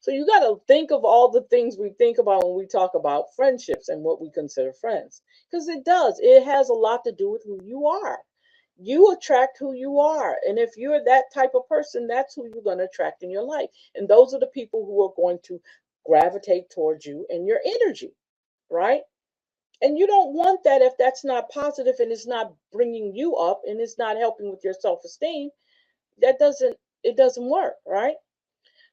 So you got to think of all the things we think about when we talk about friendships and what we consider friends. Because it does, it has a lot to do with who you are. You attract who you are. And if you're that type of person, that's who you're going to attract in your life. And those are the people who are going to gravitate towards you and your energy, right? And you don't want that if that's not positive and it's not bringing you up and it's not helping with your self-esteem. That doesn't, it doesn't work, right?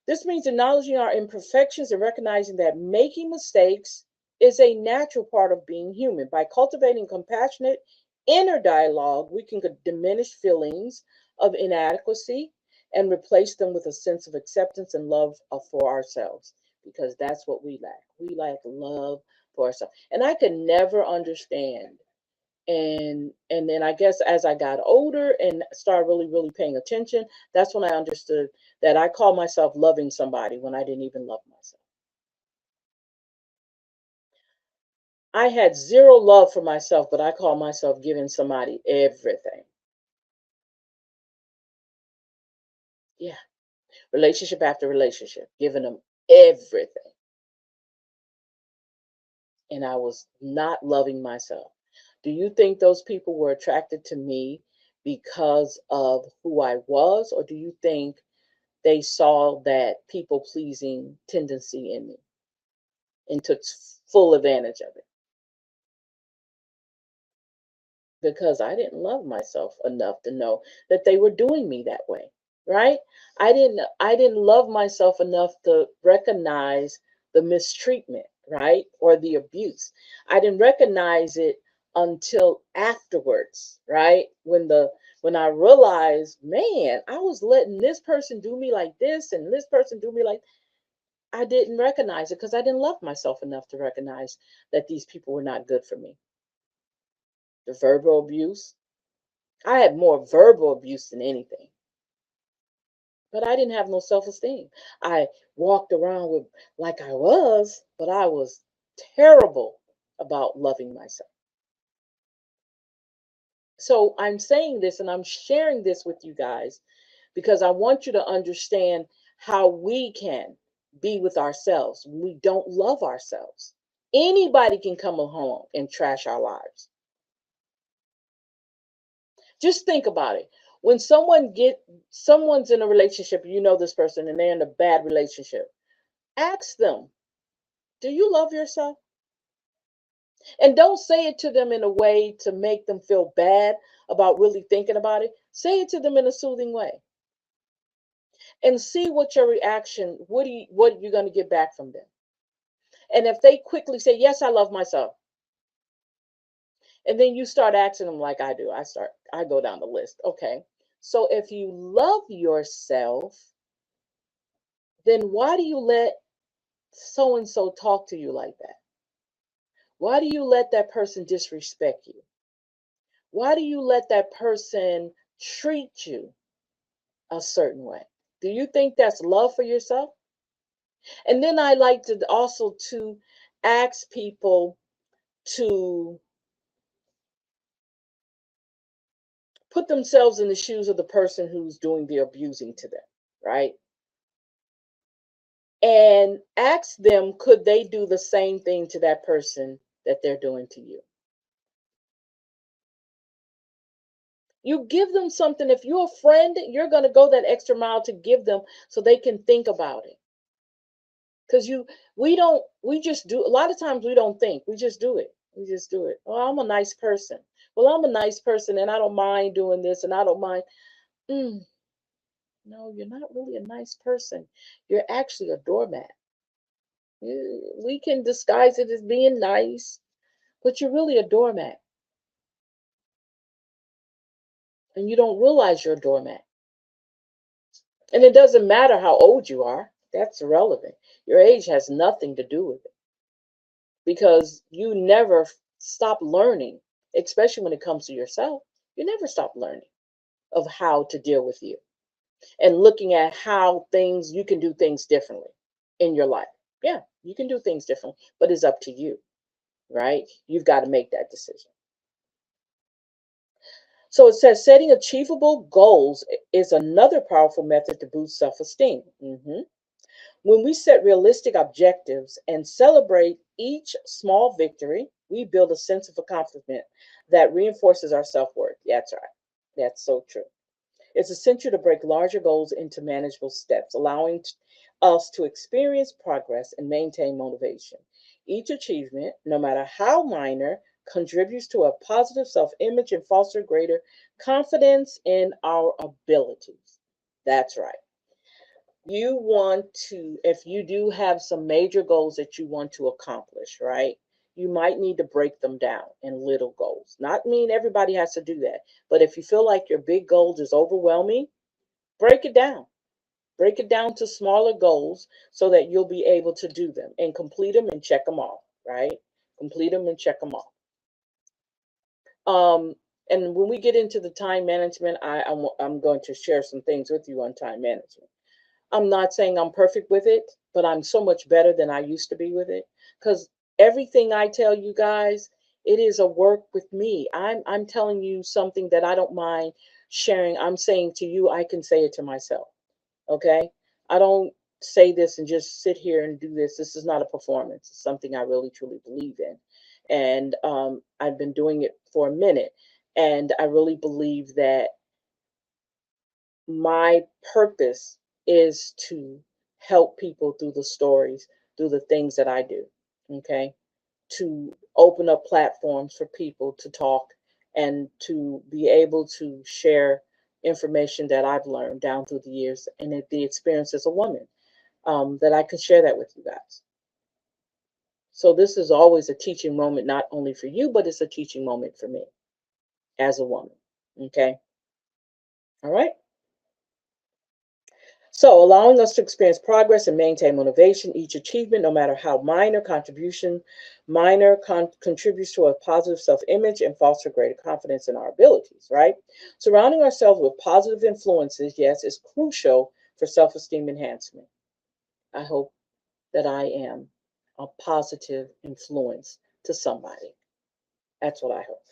This means acknowledging our imperfections and recognizing that making mistakes is a natural part of being human. By cultivating compassionate inner dialogue, we can diminish feelings of inadequacy and replace them with a sense of acceptance and love for ourselves, because that's what we lack. We lack love for ourselves. And I could never understand, and then I guess as I got older and started really paying attention, that's when I understood that I call myself loving somebody when I didn't even love myself. I had zero love for myself, but I call myself giving somebody everything. Yeah, relationship after relationship, giving them everything, and I was not loving myself. Do you think those people were attracted to me because of who I was, or do you think they saw that people pleasing tendency in me and took full advantage of it? Because I didn't love myself enough to know that they were doing me that way, right? I didn't love myself enough to recognize the mistreatment, right? Or the abuse. I didn't recognize it until afterwards, right? When I realized, man, I was letting this person do me like this and this person do me like, I didn't recognize it because I didn't love myself enough to recognize that these people were not good for me. The verbal abuse, I had more verbal abuse than anything, but I didn't have no self esteem. I walked around with like I was, but I was terrible about loving myself. So I'm saying this and I'm sharing this with you guys because I want you to understand how we can be with ourselves when we don't love ourselves. Anybody can come along and trash our lives. Just think about it. When someone's in a relationship, you know this person and they're in a bad relationship. Ask them, "Do you love yourself?" And don't say it to them in a way to make them feel bad about really thinking about it. Say it to them in a soothing way and see what your reaction, what you're going to get back from them. And if they quickly say, "Yes, I love myself," and then you start asking them like I do, I go down the list. Okay. So if you love yourself, then why do you let so and so talk to you like that? Why do you let that person disrespect you? Why do you let that person treat you a certain way? Do you think that's love for yourself? And then I like to also to ask people to put themselves in the shoes of the person who's doing the abusing to them, right? And ask them, could they do the same thing to that person that they're doing to you? You give them something. If you're a friend, you're going to go that extra mile to give them so they can think about it. Because we just do, a lot of times we don't think, we just do it. We just do it. Oh, I'm a nice person. Well, I'm a nice person and I don't mind doing this and I don't mind. Mm, no, you're not really a nice person. You're actually a doormat. We can disguise it as being nice, but you're really a doormat and you don't realize you're a doormat. And it doesn't matter how old you are, that's irrelevant. Your age has nothing to do with it because you never stop learning, especially when it comes to yourself. You never stop learning of how to deal with you and looking at how things, you can do things differently in your life. Yeah, you can do things differently, but it's up to you, right? You've got to make that decision. So it says setting achievable goals is another powerful method to boost self esteem. When we set realistic objectives and celebrate each small victory, we build a sense of accomplishment that reinforces our self worth. That's right. That's so true. It's essential to break larger goals into manageable steps, allowing us to experience progress and maintain motivation. Each achievement, no matter how minor, contributes to a positive self image and foster greater confidence in our abilities. That's right. You want to, if you do have some major goals that you want to accomplish, right? You might need to break them down in little goals. Not mean everybody has to do that, but if you feel like your big goals is overwhelming, break it down. Break it down to smaller goals so that you'll be able to do them and complete them and check them off, right? Complete them and check them off. Um, and when we get into the time management, I'm going to share some things with you on time management. I'm not saying I'm perfect with it, but I'm so much better than I used to be with it. Because everything I tell you guys, it is a work with me. I'm telling you something that I don't mind sharing. I'm saying to you, I can say it to myself. Okay. I don't say this and just sit here and do this. This is not a performance. It's something I really truly believe in. And I've been doing it for a minute. And I really believe that my purpose is to help people through the stories, through the things that I do. Okay. To open up platforms for people to talk and to be able to share information that I've learned down through the years and the experience as a woman, that I can share that with you guys. So this is always a teaching moment, not only for you, but it's a teaching moment for me as a woman. Okay. All right. So, allowing us to experience progress and maintain motivation, each achievement, no matter how contributes to a positive self-image and foster greater confidence in our abilities, right? Surrounding ourselves with positive influences, yes, is crucial for self-esteem enhancement. I hope that I am a positive influence to somebody. That's what I hope.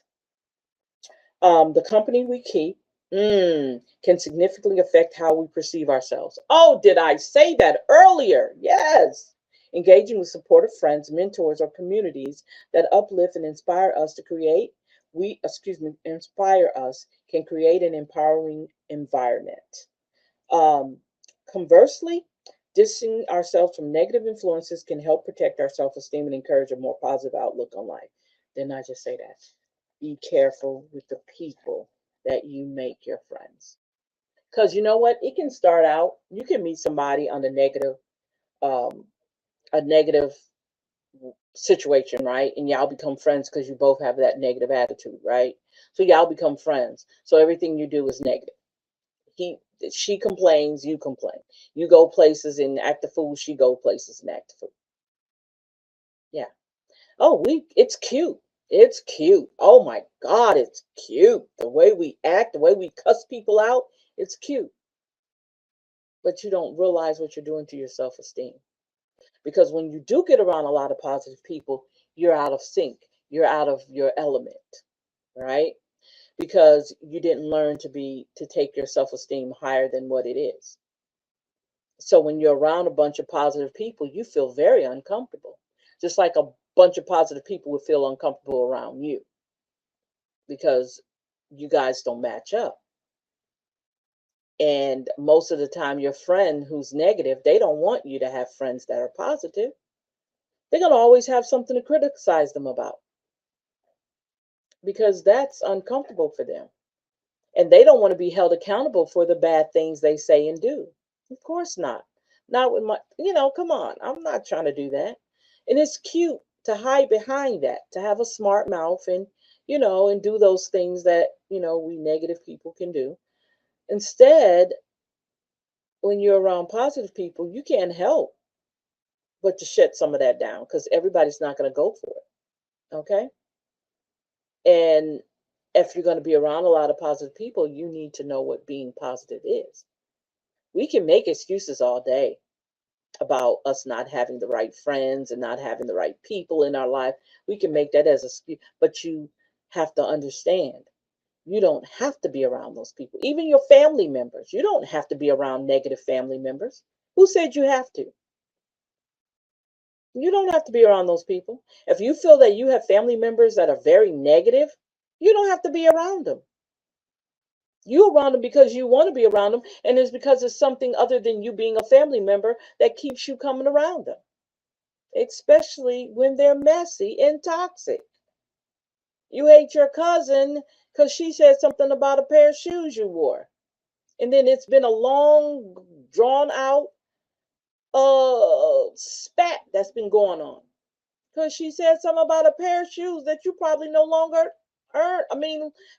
The company we keep can significantly affect how we perceive ourselves. Oh, did I say that earlier? Yes. Engaging with supportive friends, mentors, or communities that uplift and inspire us to create, inspire us can create an empowering environment. Um, Conversely, distancing ourselves from negative influences can help protect our self esteem and encourage a more positive outlook on life. Didn't I just say that? Be careful with the people that you make your friends. Because you know what? It can start out, you can meet somebody on um, a negative situation, right? And y'all become friends because you both have that negative attitude, right? So y'all become friends. So everything you do is negative. He she complains, you complain. You go places and act a fool, she go places and act a fool. Yeah. Oh, we it's cute. It's cute. Oh my God, it's cute. The way we act, the way we cuss people out, it's cute. But you don't realize what you're doing to your self-esteem. Because when you do get around a lot of positive people, you're out of sync. You're out of your element, right? Because you didn't learn to take your self-esteem higher than what it is. So when you're around a bunch of positive people, you feel very uncomfortable. Just like a bunch of positive people would feel uncomfortable around you because you guys don't match up. And most of the time, your friend who's negative, they don't want you to have friends that are positive. They're going to always have something to criticize them about because that's uncomfortable for them. And they don't want to be held accountable for the bad things they say and do. Of course not. Not with come on. I'm not trying to do that. And it's cute to hide behind that, to have a smart mouth and do those things that we negative people can do. Instead, when you're around positive people, you can't help but to shut some of that down because everybody's not going to go for it. Okay. And if you're going to be around a lot of positive people, you need to know what being positive is. We can make excuses all day about us not having the right friends and not having the right people in our life. We can make that as a excuse, but you have to understand you don't have to be around those people. Even your family members, you don't have to be around negative family members. Who said you have to? You don't have to be around those people. If you feel that you have family members that are very negative, you don't have to be around them. You around them because you want to be around them, and it's because it's something other than you being a family member that keeps you coming around them, especially when they're messy and toxic. You hate your cousin because she said something about a pair of shoes you wore. And then it's been a long, drawn out spat that's been going on. Because she said something about a pair of shoes that you probably no longer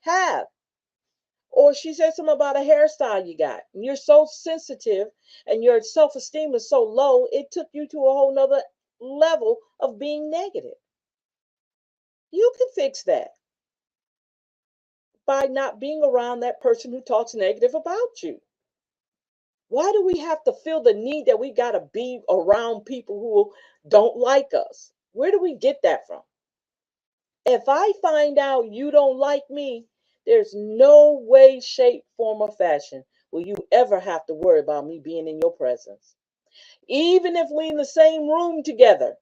have. Or she said something about a hairstyle you got. And you're so sensitive and your self esteem is so low, it took you to a whole nother level of being negative. You can fix that by not being around that person who talks negative about you. Why do we have to feel the need that we got to be around people who don't like us? Where do we get that from? If I find out you don't like me, there's no way, shape, form, or fashion will you ever have to worry about me being in your presence. Even if we in the same room together,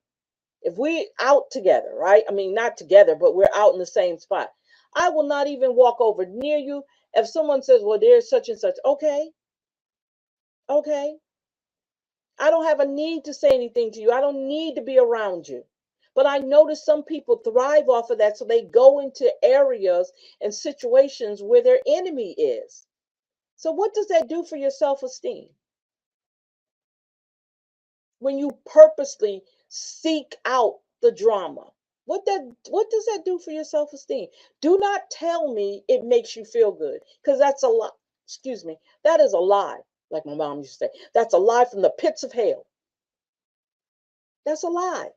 if we out together, right? I mean, not together, but we're out in the same spot. I will not even walk over near you. If someone says, well, there's such and such, okay, okay. I don't have a need to say anything to you. I don't need to be around you. But I notice some people thrive off of that. So they go into areas and situations where their enemy is. So, what does that do for your self esteem? When you purposely seek out the drama, what does that do for your self esteem? Do not tell me it makes you feel good, because that's a lie. Excuse me, that is a lie. Like my mom used to say, that's a lie from the pits of hell. That's a lie.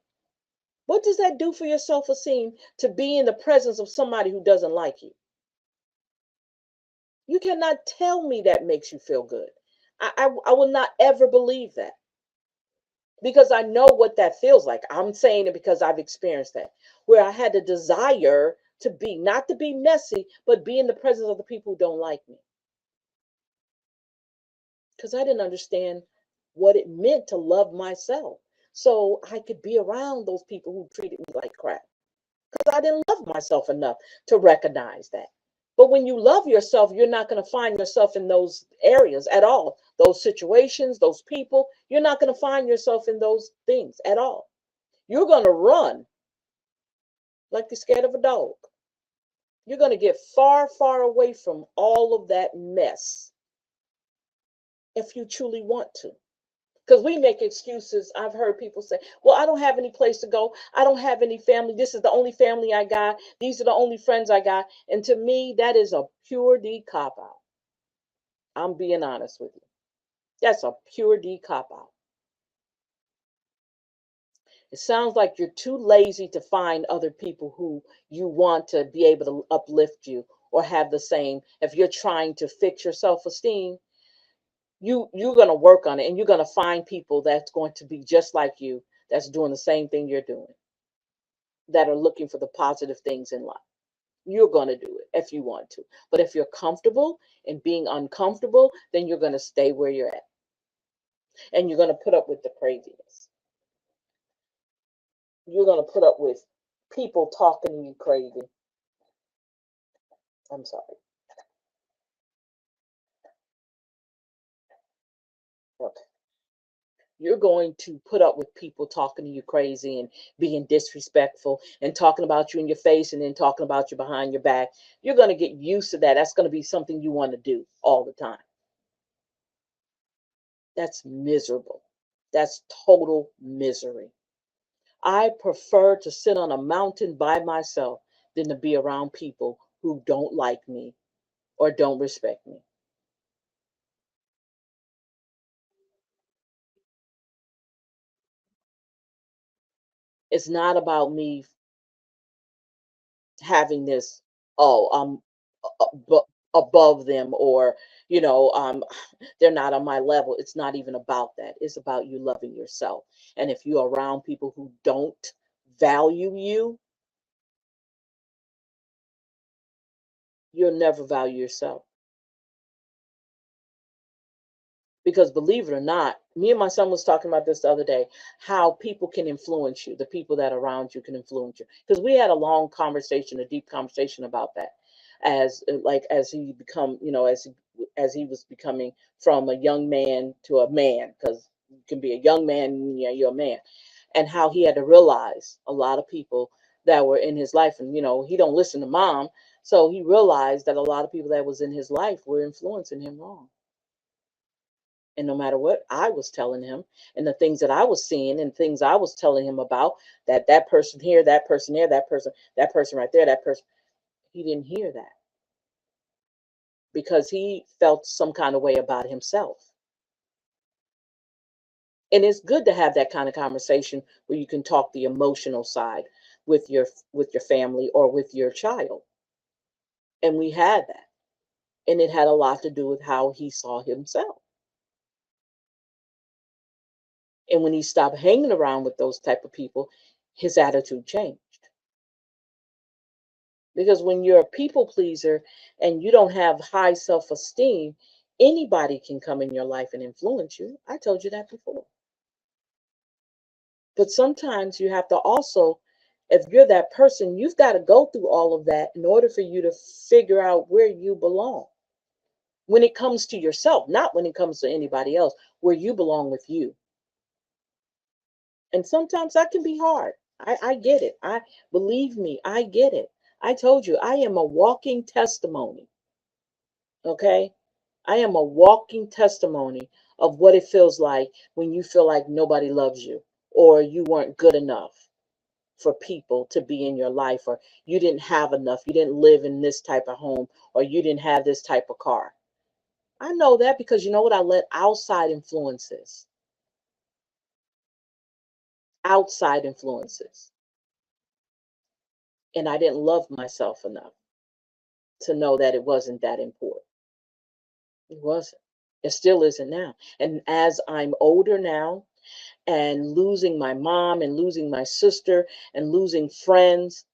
What does that do for your self esteem to be in the presence of somebody who doesn't like you? You cannot tell me that makes you feel good. I will not ever believe that, because I know what that feels like. I'm saying it because I've experienced that, where I had the desire to be, not to be messy, but be in the presence of the people who don't like me, because I didn't understand what it meant to love myself. So I could be around those people who treated me like crap, because I didn't love myself enough to recognize that. But when you love yourself, you're not going to find yourself in those areas at all. Those situations, those people, you're not going to find yourself in those things at all. You're going to run like you're scared of a dog. You're going to get far, far away from all of that mess if you truly want to. Because we make excuses. I've heard people say, well, I don't have any place to go. I don't have any family. This is the only family I got. These are the only friends I got. And to me, that is a pure D cop out. I'm being honest with you. That's a pure D cop out. It sounds like you're too lazy to find other people who you want to be able to uplift you or have the same. If you're trying to fix your self-esteem, you're going to work on it, and you're going to find people that's going to be just like you, that's doing the same thing you're doing, that are looking for the positive things in life. You're going to do it if you want to. But if you're comfortable in being uncomfortable, then you're going to stay where you're at, and you're going to put up with the craziness. You're going to put up with people talking to you crazy. I'm sorry. Okay. You're going to put up with people talking to you crazy and being disrespectful and talking about you in your face and then talking about you behind your back. You're going to get used to that. That's going to be something you want to do all the time. That's miserable. That's total misery. I prefer to sit on a mountain by myself than to be around people who don't like me or don't respect me. It's not about me having this, oh, I'm above them, or, you know, they're not on my level. It's not even about that. It's about you loving yourself. And if you're around people who don't value you, you'll never value yourself. Because believe it or not, me and my son was talking about this the other day, how people can influence you, the people that are around you can influence you. Because we had a long conversation, a deep conversation about that, as like as he become, as he was becoming from a young man to a man, because you can be a young man and you're a man, and how he had to realize a lot of people that were in his life, and he don't listen to mom, so he realized that a lot of people that was in his life were influencing him wrong. And no matter what I was telling him and the things that I was seeing and things I was telling him about, that person here, that person there, that person right there, that person, he didn't hear that because he felt some kind of way about himself. And it's good to have that kind of conversation where you can talk the emotional side with your family or with your child. And we had that. And it had a lot to do with how he saw himself. And when he stopped hanging around with those type of people, his attitude changed. Because when you're a people pleaser and you don't have high self-esteem, anybody can come in your life and influence you. I told you that before. But sometimes you have to also, if you're that person, you've got to go through all of that in order for you to figure out where you belong. When it comes to yourself, not when it comes to anybody else, where you belong with you. And sometimes that can be hard. I get it. I believe me, I get it. I told you, I am a walking testimony. Okay. I am a walking testimony of what it feels like when you feel like nobody loves you or you weren't good enough for people to be in your life, or you didn't have enough, you didn't live in this type of home, or you didn't have this type of car. I know that because you know what? I let outside influences, and I didn't love myself enough to know that it wasn't that important. It wasn't. It still isn't now. And as I'm older now and losing my mom and losing my sister and losing friends,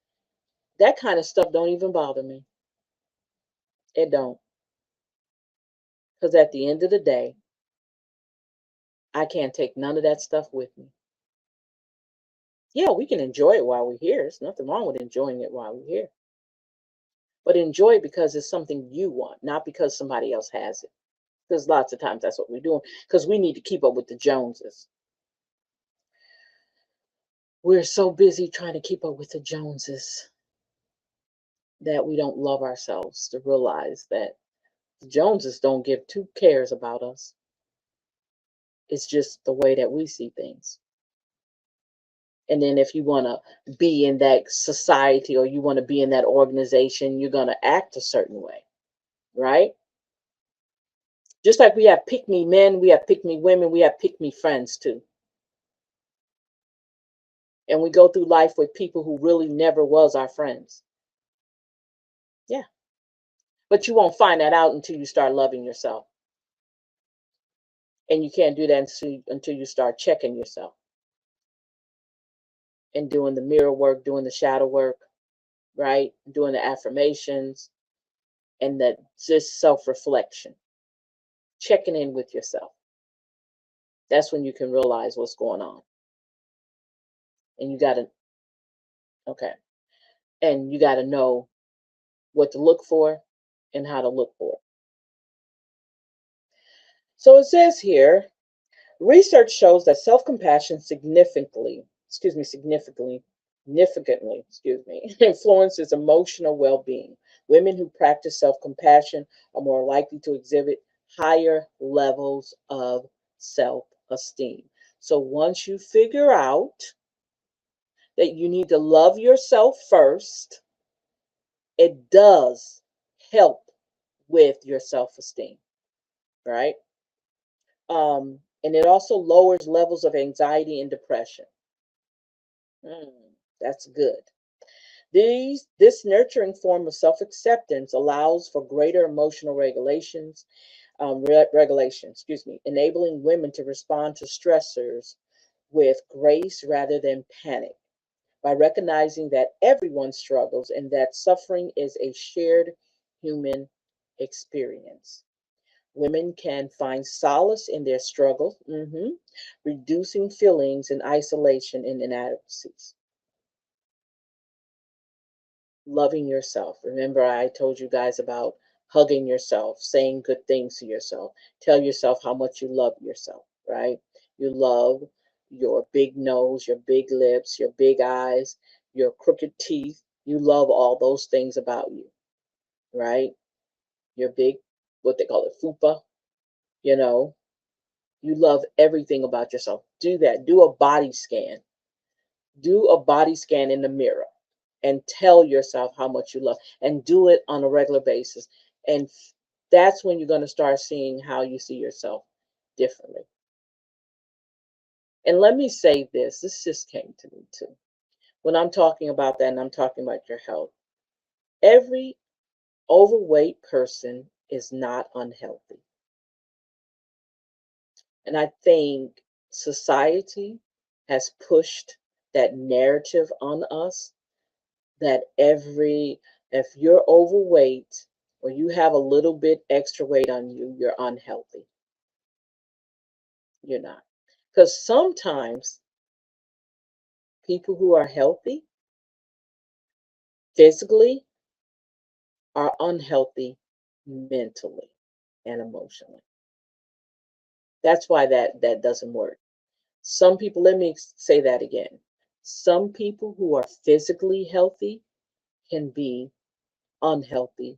that kind of stuff don't even bother me. It don't. Because at the end of the day, I can't take none of that stuff with me. Yeah, we can enjoy it while we're here. There's nothing wrong with enjoying it while we're here. But enjoy it because it's something you want, not because somebody else has it. Because lots of times that's what we're doing. Because we need to keep up with the Joneses. We're so busy trying to keep up with the Joneses that we don't love ourselves to realize that the Joneses don't give two cares about us. It's just the way that we see things. And then if you want to be in that society or you want to be in that organization, you're going to act a certain way, right? Just like we have pick me men, we have pick me women, we have pick me friends too. And we go through life with people who really never was our friends. Yeah. But you won't find that out until you start loving yourself. And you can't do that until you start checking yourself and doing the mirror work, doing the shadow work, right? Doing the affirmations and that just self reflection, checking in with yourself. That's when you can realize what's going on. And you got to, okay. And you got to know what to look for and how to look for it. So it says here, research shows that self-compassion significantly, influences emotional well-being. Women who practice self-compassion are more likely to exhibit higher levels of self-esteem. So once you figure out that you need to love yourself first, it does help with your self-esteem, right? And it also lowers levels of anxiety and depression. That's good. This nurturing form of self-acceptance allows for greater emotional regulation, enabling women to respond to stressors with grace rather than panic by recognizing that everyone struggles and that suffering is a shared human experience. Women can find solace in their struggles, reducing feelings and isolation and inadequacies. Loving yourself. Remember, I told you guys about hugging yourself, saying good things to yourself. Tell yourself how much you love yourself, right? You love your big nose, your big lips, your big eyes, your crooked teeth. You love all those things about you, right? Your big, what they call it, fupa, you know. You love everything about yourself. Do that. Do a body scan. Do a body scan in the mirror and tell yourself how much you love, and do it on a regular basis. And that's when you're going to start seeing how you see yourself differently. And let me say this just came to me too. When I'm talking about that and I'm talking about your health, every overweight person is not unhealthy. And I think society has pushed that narrative on us that if you're overweight or you have a little bit extra weight on you, you're unhealthy. You're not. Because sometimes people who are healthy physically are unhealthy mentally and emotionally. That's why that doesn't work. Some people, let me say that again. Some people who are physically healthy can be unhealthy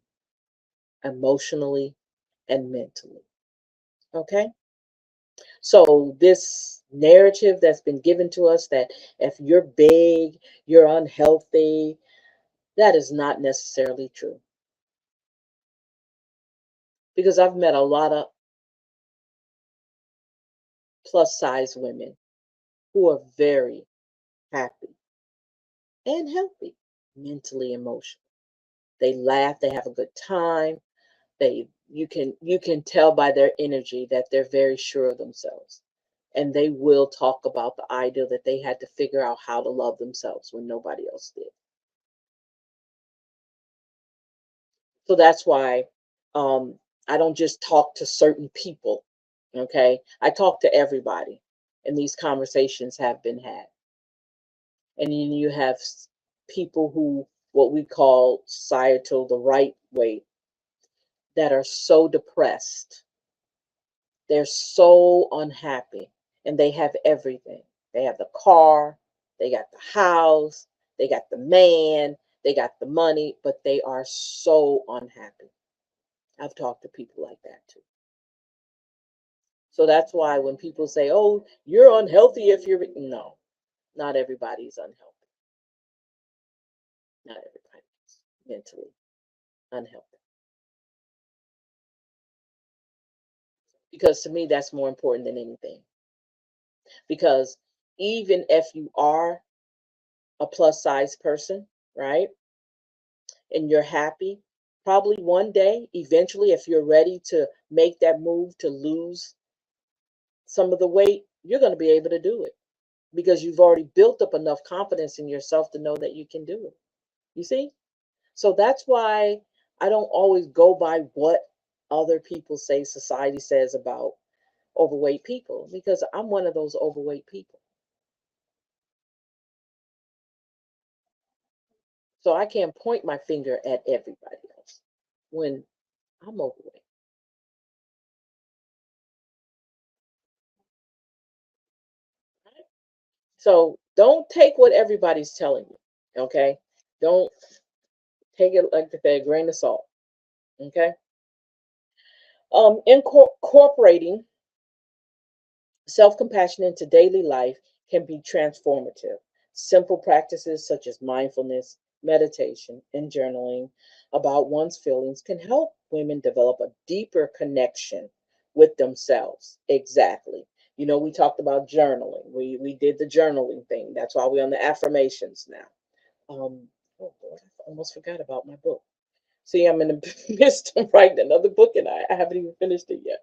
emotionally and mentally. Okay? So this narrative that's been given to us that if you're big, you're unhealthy, that is not necessarily true. Because I've met a lot of plus size women who are very happy and healthy mentally, emotionally. They laugh, they have a good time. You can tell by their energy that they're very sure of themselves. And they will talk about the idea that they had to figure out how to love themselves when nobody else did. So that's why I don't just talk to certain people. Okay. I talk to everybody. And these conversations have been had. And then you have people who, what we call societal, the right way, that are so depressed. They're so unhappy. And they have everything. They have the car, they got the house, they got the man, they got the money, but they are so unhappy. I've talked to people like that too. So that's why when people say, "Oh, you're unhealthy if you're," no, not everybody's unhealthy. Not everybody's mentally unhealthy. Because to me, that's more important than anything. Because even if you are a plus size person, right, and you're happy, probably one day, eventually, if you're ready to make that move to lose some of the weight, you're going to be able to do it because you've already built up enough confidence in yourself to know that you can do it. You see? So that's why I don't always go by what other people say, society says about overweight people, because I'm one of those overweight people. So I can't point my finger at everybody else when I'm overweight. Right? So don't take what everybody's telling you. Okay? Don't take it like a grain of salt. Okay? Incorporating self compassion into daily life can be transformative. Simple practices such as mindfulness, meditation, and journaling about one's feelings can help women develop a deeper connection with themselves. Exactly. You know, we talked about journaling. We did the journaling thing. That's why we're on the affirmations now. Oh Lord, I almost forgot about my book. See, I'm in the midst of writing another book and I haven't even finished it yet.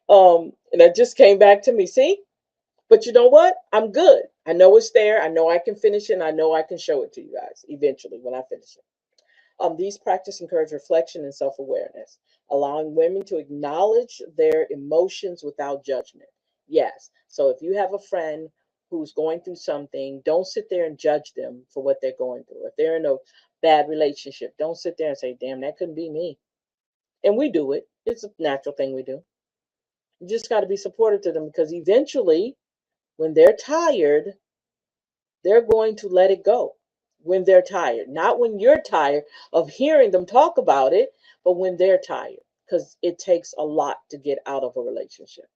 And that just came back to me. See, but you know what? I'm good. I know it's there. I know I can finish it. And I know I can show it to you guys eventually when I finish it. These practices encourage reflection and self-awareness, allowing women to acknowledge their emotions without judgment. Yes. So if you have a friend who's going through something, don't sit there and judge them for what they're going through. If they're in a bad relationship, don't sit there and say, damn, that couldn't be me. And we do it. It's a natural thing we do. You just got to be supportive to them because eventually, when they're tired, they're going to let it go when they're tired. Not when you're tired of hearing them talk about it, but when they're tired. Because it takes a lot to get out of a relationship,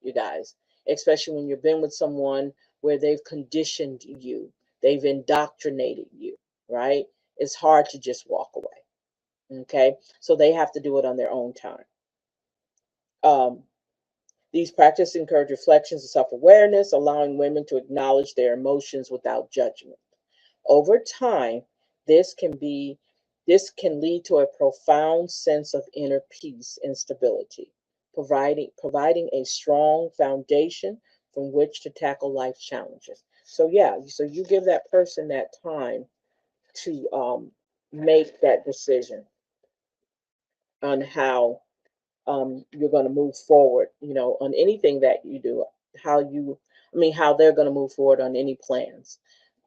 you guys, especially when you've been with someone where they've conditioned you, they've indoctrinated you, right? It's hard to just walk away. Okay. So they have to do it on their own time. Um, these practices encourage reflections and self awareness, allowing women to acknowledge their emotions without judgment. Over time, this can be this can lead to a profound sense of inner peace and stability, providing a strong foundation from which to tackle life challenges. So yeah, so you give that person that time to make that decision on how you're going to move forward, on anything that you do, how they're going to move forward on any plans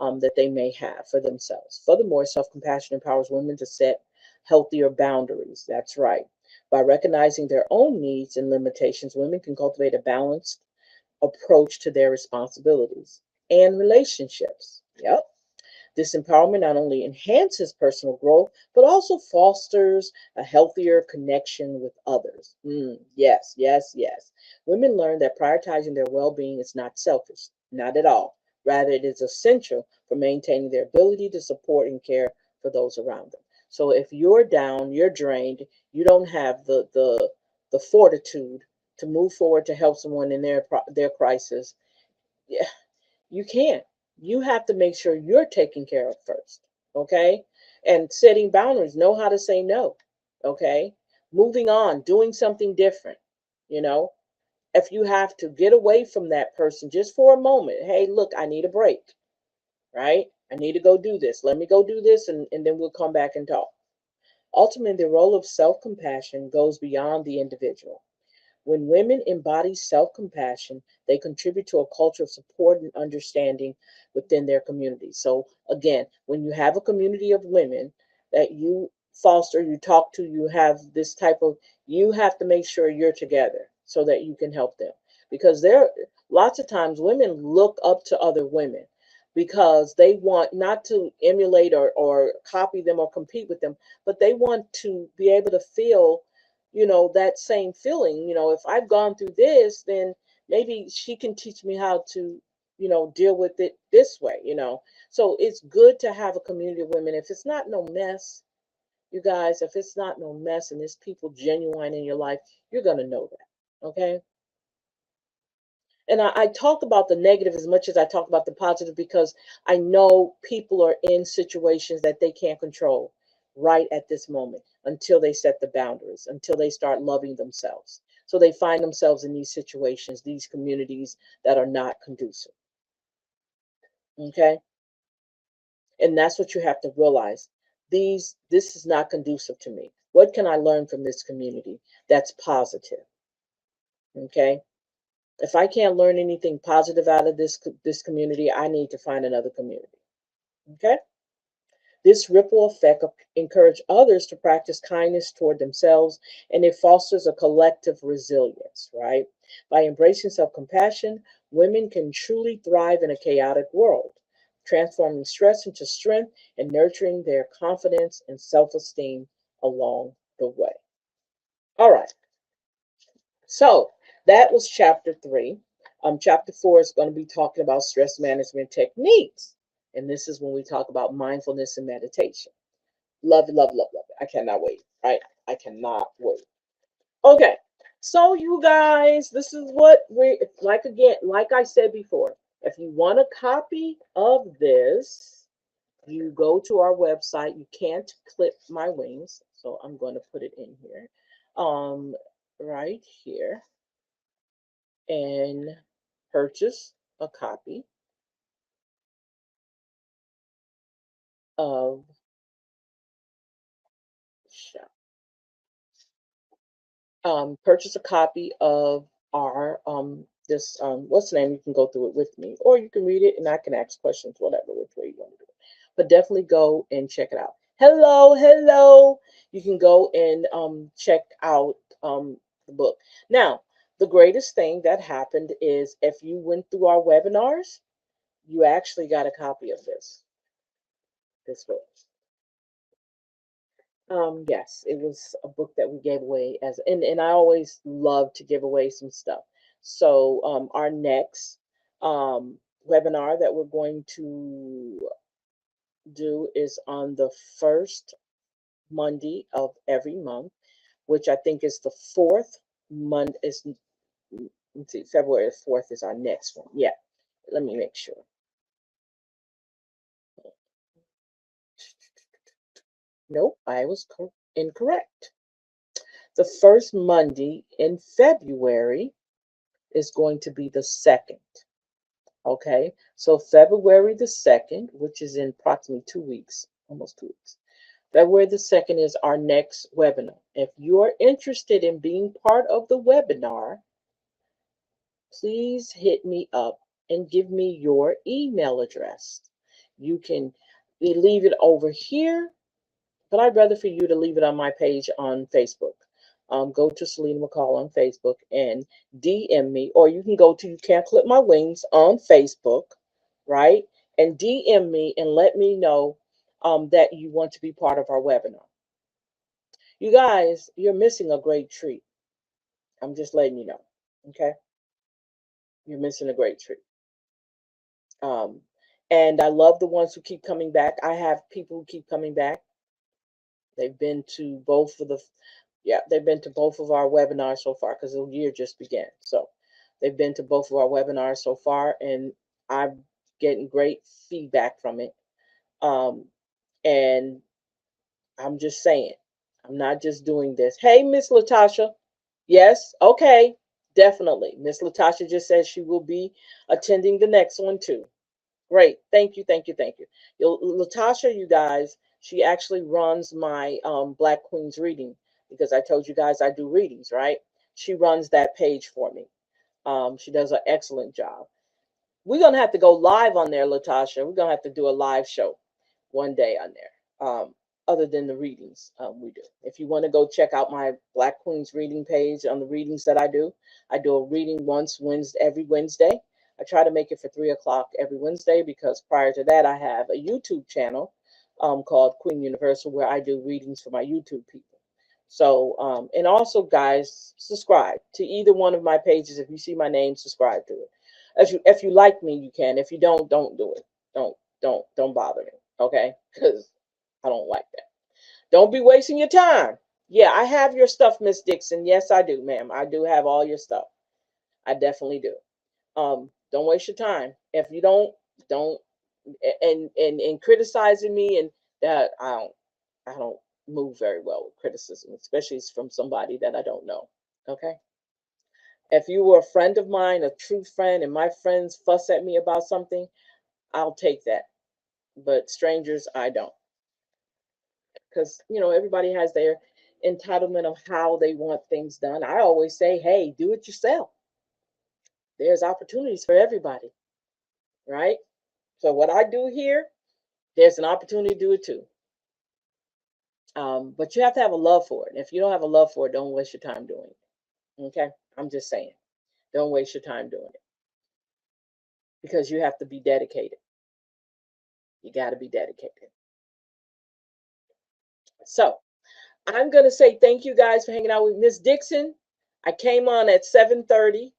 that they may have for themselves. Furthermore, self compassion empowers women to set healthier boundaries. That's right. By recognizing their own needs and limitations, women can cultivate a balanced approach to their responsibilities and relationships. Yep. This empowerment not only enhances personal growth, but also fosters a healthier connection with others. Yes, yes, yes. Women learn that prioritizing their well being is not selfish, not at all. Rather, it is essential for maintaining their ability to support and care for those around them. So if you're down, you're drained, you don't have the fortitude to move forward to help someone in their crisis, yeah, you can't. You have to make sure you're taken care of first. Okay. And setting boundaries, know how to say no. Okay. Moving on, doing something different. You know, if you have to get away from that person just for a moment, hey, look, I need a break. Right. I need to go do this. Let me go do this, and then we'll come back and talk. Ultimately, the role of self compassion goes beyond the individual. When women embody self compassion, they contribute to a culture of support and understanding within their community. So, again, when you have a community of women that you foster, you talk to, you have this type of, you have to make sure you're together so that you can help them. Because there, lots of times, women look up to other women because they want not to emulate or copy them or compete with them, but they want to be able to feel that same feeling. If I've gone through this, then maybe she can teach me how to deal with it this way. So it's good to have a community of women. If it's not no mess, you guys, if it's not no mess and there's people genuine in your life, you're going to know that. Okay. And I talk about the negative as much as I talk about the positive, because I know people are in situations that they can't control right at this moment until they set the boundaries, until they start loving themselves. So they find themselves in these situations, these communities that are not conducive. Okay. And that's what you have to realize. This is not conducive to me. What can I learn from this community that's positive? Okay. If I can't learn anything positive out of this community, I need to find another community. Okay? This ripple effect encourage others to practice kindness toward themselves, and it fosters a collective resilience, right? By embracing self-compassion, women can truly thrive in a chaotic world, transforming stress into strength and nurturing their confidence and self-esteem along the way. All right. So that was chapter 3. Chapter 4 is going to be talking about stress management techniques. And this is when we talk about mindfulness and meditation. Love it, love it, love it, love it. I cannot wait. Right? I cannot wait. Okay. So you guys, this is what like I said before, if you want a copy of this, you go to our website. You can't clip my wings, so I'm going to put it in here. Right here, and purchase a copy of purchase a copy of our this what's the name? You can go through it with me, or you can read it and I can ask questions, whatever, which way you want to do it. But definitely go and check it out. Hello, hello. You can go and check out the book. Now, the greatest thing that happened is if you went through our webinars, you actually got a copy of this book. Yes, it was a book that we gave away as, and I always love to give away some stuff. So our next webinar that we're going to do is on the first Monday of every month, which I think is the fourth Monday. Is let's see, February 4th is our next one. Yeah, let me make sure. Nope, I was incorrect. The first Monday in February is going to be the 2nd. Okay, so February the 2nd, which is in approximately 2 weeks, almost 2 weeks. February the 2nd is our next webinar. If you are interested in being part of the webinar, please hit me up and give me your email address. You can leave it over here, but I'd rather for you to leave it on my page on Facebook. Go to Selena McCall on Facebook and DM me, or you can go to You Can't Clip My Wings on Facebook, right? And DM me and let me know that you want to be part of our webinar. You guys, you're missing a great treat. I'm just letting you know, okay? You're missing a great treat. Um, and I love the ones who keep coming back. I have people who keep coming back. They've been to both of the, yeah, they've been to both of our webinars so far because the year just began. So they've been to both of our webinars so far, and I'm getting great feedback from it. Um, and I'm just saying, I'm not just doing this. Hey, Miss Latasha. Yes, okay, definitely. Miss Latasha just said she will be attending the next one too. Great. Thank you. Thank you. Thank you. Latasha, you guys, she actually runs my Black Queens reading because I told you guys I do readings, right? She runs that page for me. She does an excellent job. We're going to have to go live on there, Latasha. We're going to have to do a live show one day on there, other than the readings we do. If you want to go check out my Black Queens reading page on the readings that I do a reading every Wednesday. I try to make it for 3 o'clock every Wednesday because prior to that, I have a YouTube channel called Queen Universal where I do readings for my YouTube people. So, and also, guys, subscribe to either one of my pages. If you see my name, subscribe to it. If you like me, you can. If you don't do it. Don't bother me, okay? Because I don't like that. Don't be wasting your time. Yeah, I have your stuff, Miss Dixon. Yes, I do, ma'am. I do have all your stuff. I definitely do. Don't waste your time. If you don't, and criticizing me, and that I don't move very well with criticism, especially from somebody that I don't know. Okay. If you were a friend of mine, a true friend, and my friends fuss at me about something, I'll take that. But strangers, I don't. Because, everybody has their entitlement of how they want things done. I always say, hey, do it yourself. There's opportunities for everybody, right? So what I do here, there's an opportunity to do it too. But you have to have a love for it. And if you don't have a love for it, don't waste your time doing it. Okay? I'm just saying, don't waste your time doing it because you have to be dedicated. You got to be dedicated. So I'm going to say thank you guys for hanging out with Miss Dixon. I came on at 7:30.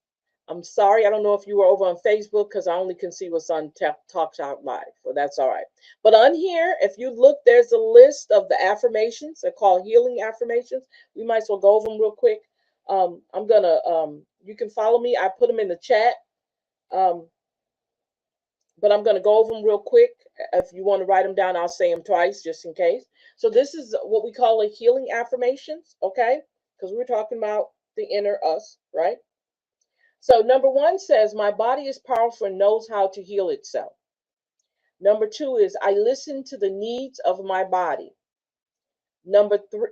I'm sorry. I don't know if you were over on Facebook because I only can see what's on Talk Shop Live. So that's all right. But on here, if you look, there's a list of the affirmations. They're called healing affirmations. We might as well go over them real quick. You can follow me. I put them in the chat. Um, but I'm going to go over them real quick. If you want to write them down, I'll say them twice just in case. So this is what we call a healing affirmations, okay? Because we're talking about the inner us, right? So number 1 says, my body is powerful and knows how to heal itself. Number 2 is, I listen to the needs of my body. Number 3,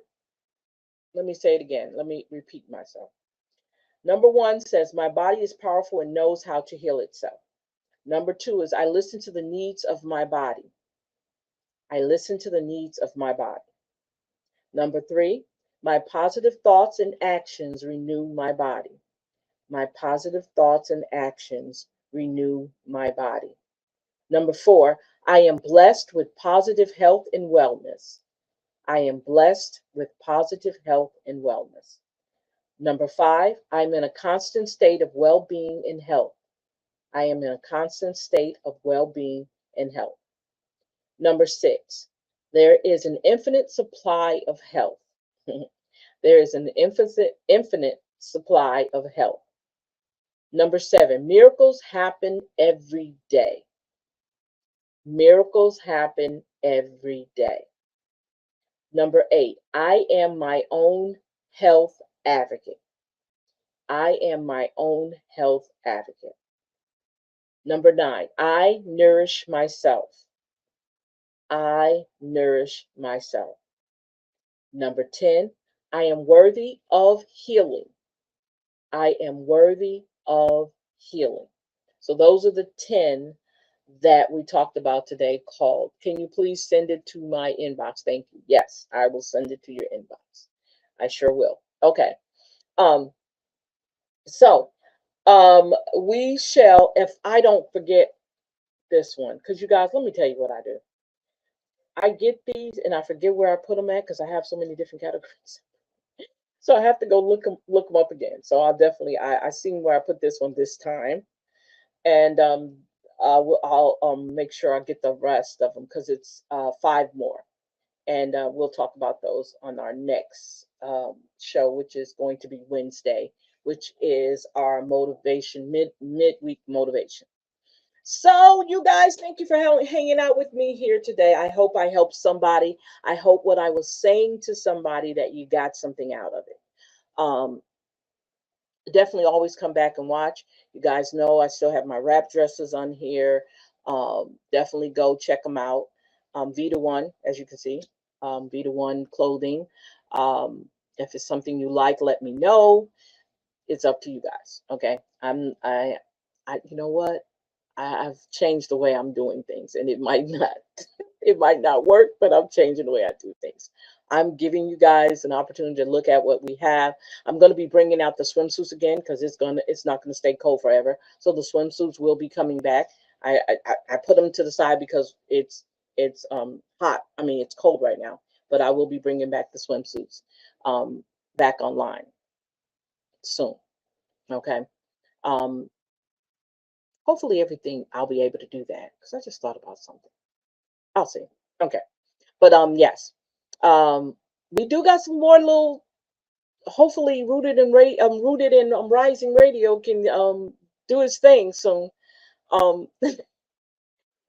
Let me say it again. Let me repeat myself. Number one says, my body is powerful and knows how to heal itself. Number two is, I listen to the needs of my body. I listen to the needs of my body. Number three, my positive thoughts and actions renew my body. My positive thoughts and actions renew my body. Number four, I am blessed with positive health and wellness. I am blessed with positive health and wellness. Number five, I'm in a constant state of well being and health. I am in a constant state of well being and health. Number six, there is an infinite supply of health. There is an infinite supply of health. Number seven, miracles happen every day. Miracles happen every day. Number eight, I am my own health advocate. I am my own health advocate. Number nine, I nourish myself. I nourish myself. Number 10, I am worthy of healing. I am worthy of healing. So those are the 10 that we talked about today called. Can you please send it to my inbox? Thank you. Yes, I will send it to your inbox. I sure will. Okay. Um, so we shall, if I don't forget this one, because you guys, let me tell you what I do. I get these and I forget where I put them at because I have so many different categories. So I have to go look them up again. So I'll definitely I seen where I put this one this time, and I'll make sure I get the rest of them because it's five more, and we'll talk about those on our next show, which is going to be Wednesday, which is our motivation midweek motivation. So, you guys, thank you for hanging out with me here today. I hope I helped somebody. I hope what I was saying to somebody that you got something out of it. Um, Definitely always come back and watch. You guys know I still have my wrap dresses on here. Definitely go check them out. Vita One, as you can see, Vita One clothing. If it's something you like, let me know. It's up to you guys. Okay. You know what? I've changed the way I'm doing things, and it might not, it might not work, but I'm changing the way I do things. I'm giving you guys an opportunity to look at what we have. I'm going to be bringing out the swimsuits again because it's not going to stay cold forever. So the swimsuits will be coming back. I put them to the side because it's hot. I mean, it's cold right now, but I will be bringing back the swimsuits back online soon. Okay. Um, Hopefully everything I'll be able to do that because I just thought about something. I'll see. Okay. But yes. Um we do got some more little, hopefully rooted in rising radio can do its thing soon. Um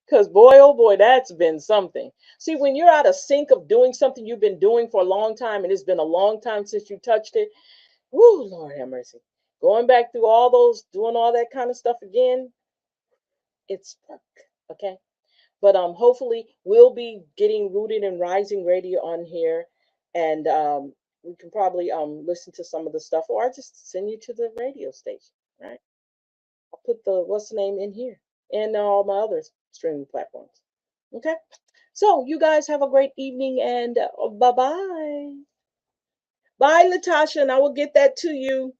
because boy oh boy, that's been something. See, when you're out of sync of doing something you've been doing for a long time and it's been a long time since you touched it, whoo, Lord have mercy. Going back through all those, doing all that kind of stuff again, it's work. Okay. But hopefully we'll be getting rooted in rising radio on here, and we can probably listen to some of the stuff, or I just send you to the radio station, right? I'll put the what's the name in here and all my other streaming platforms. Okay. So you guys have a great evening, and bye bye. Bye, Latasha, and I will get that to you.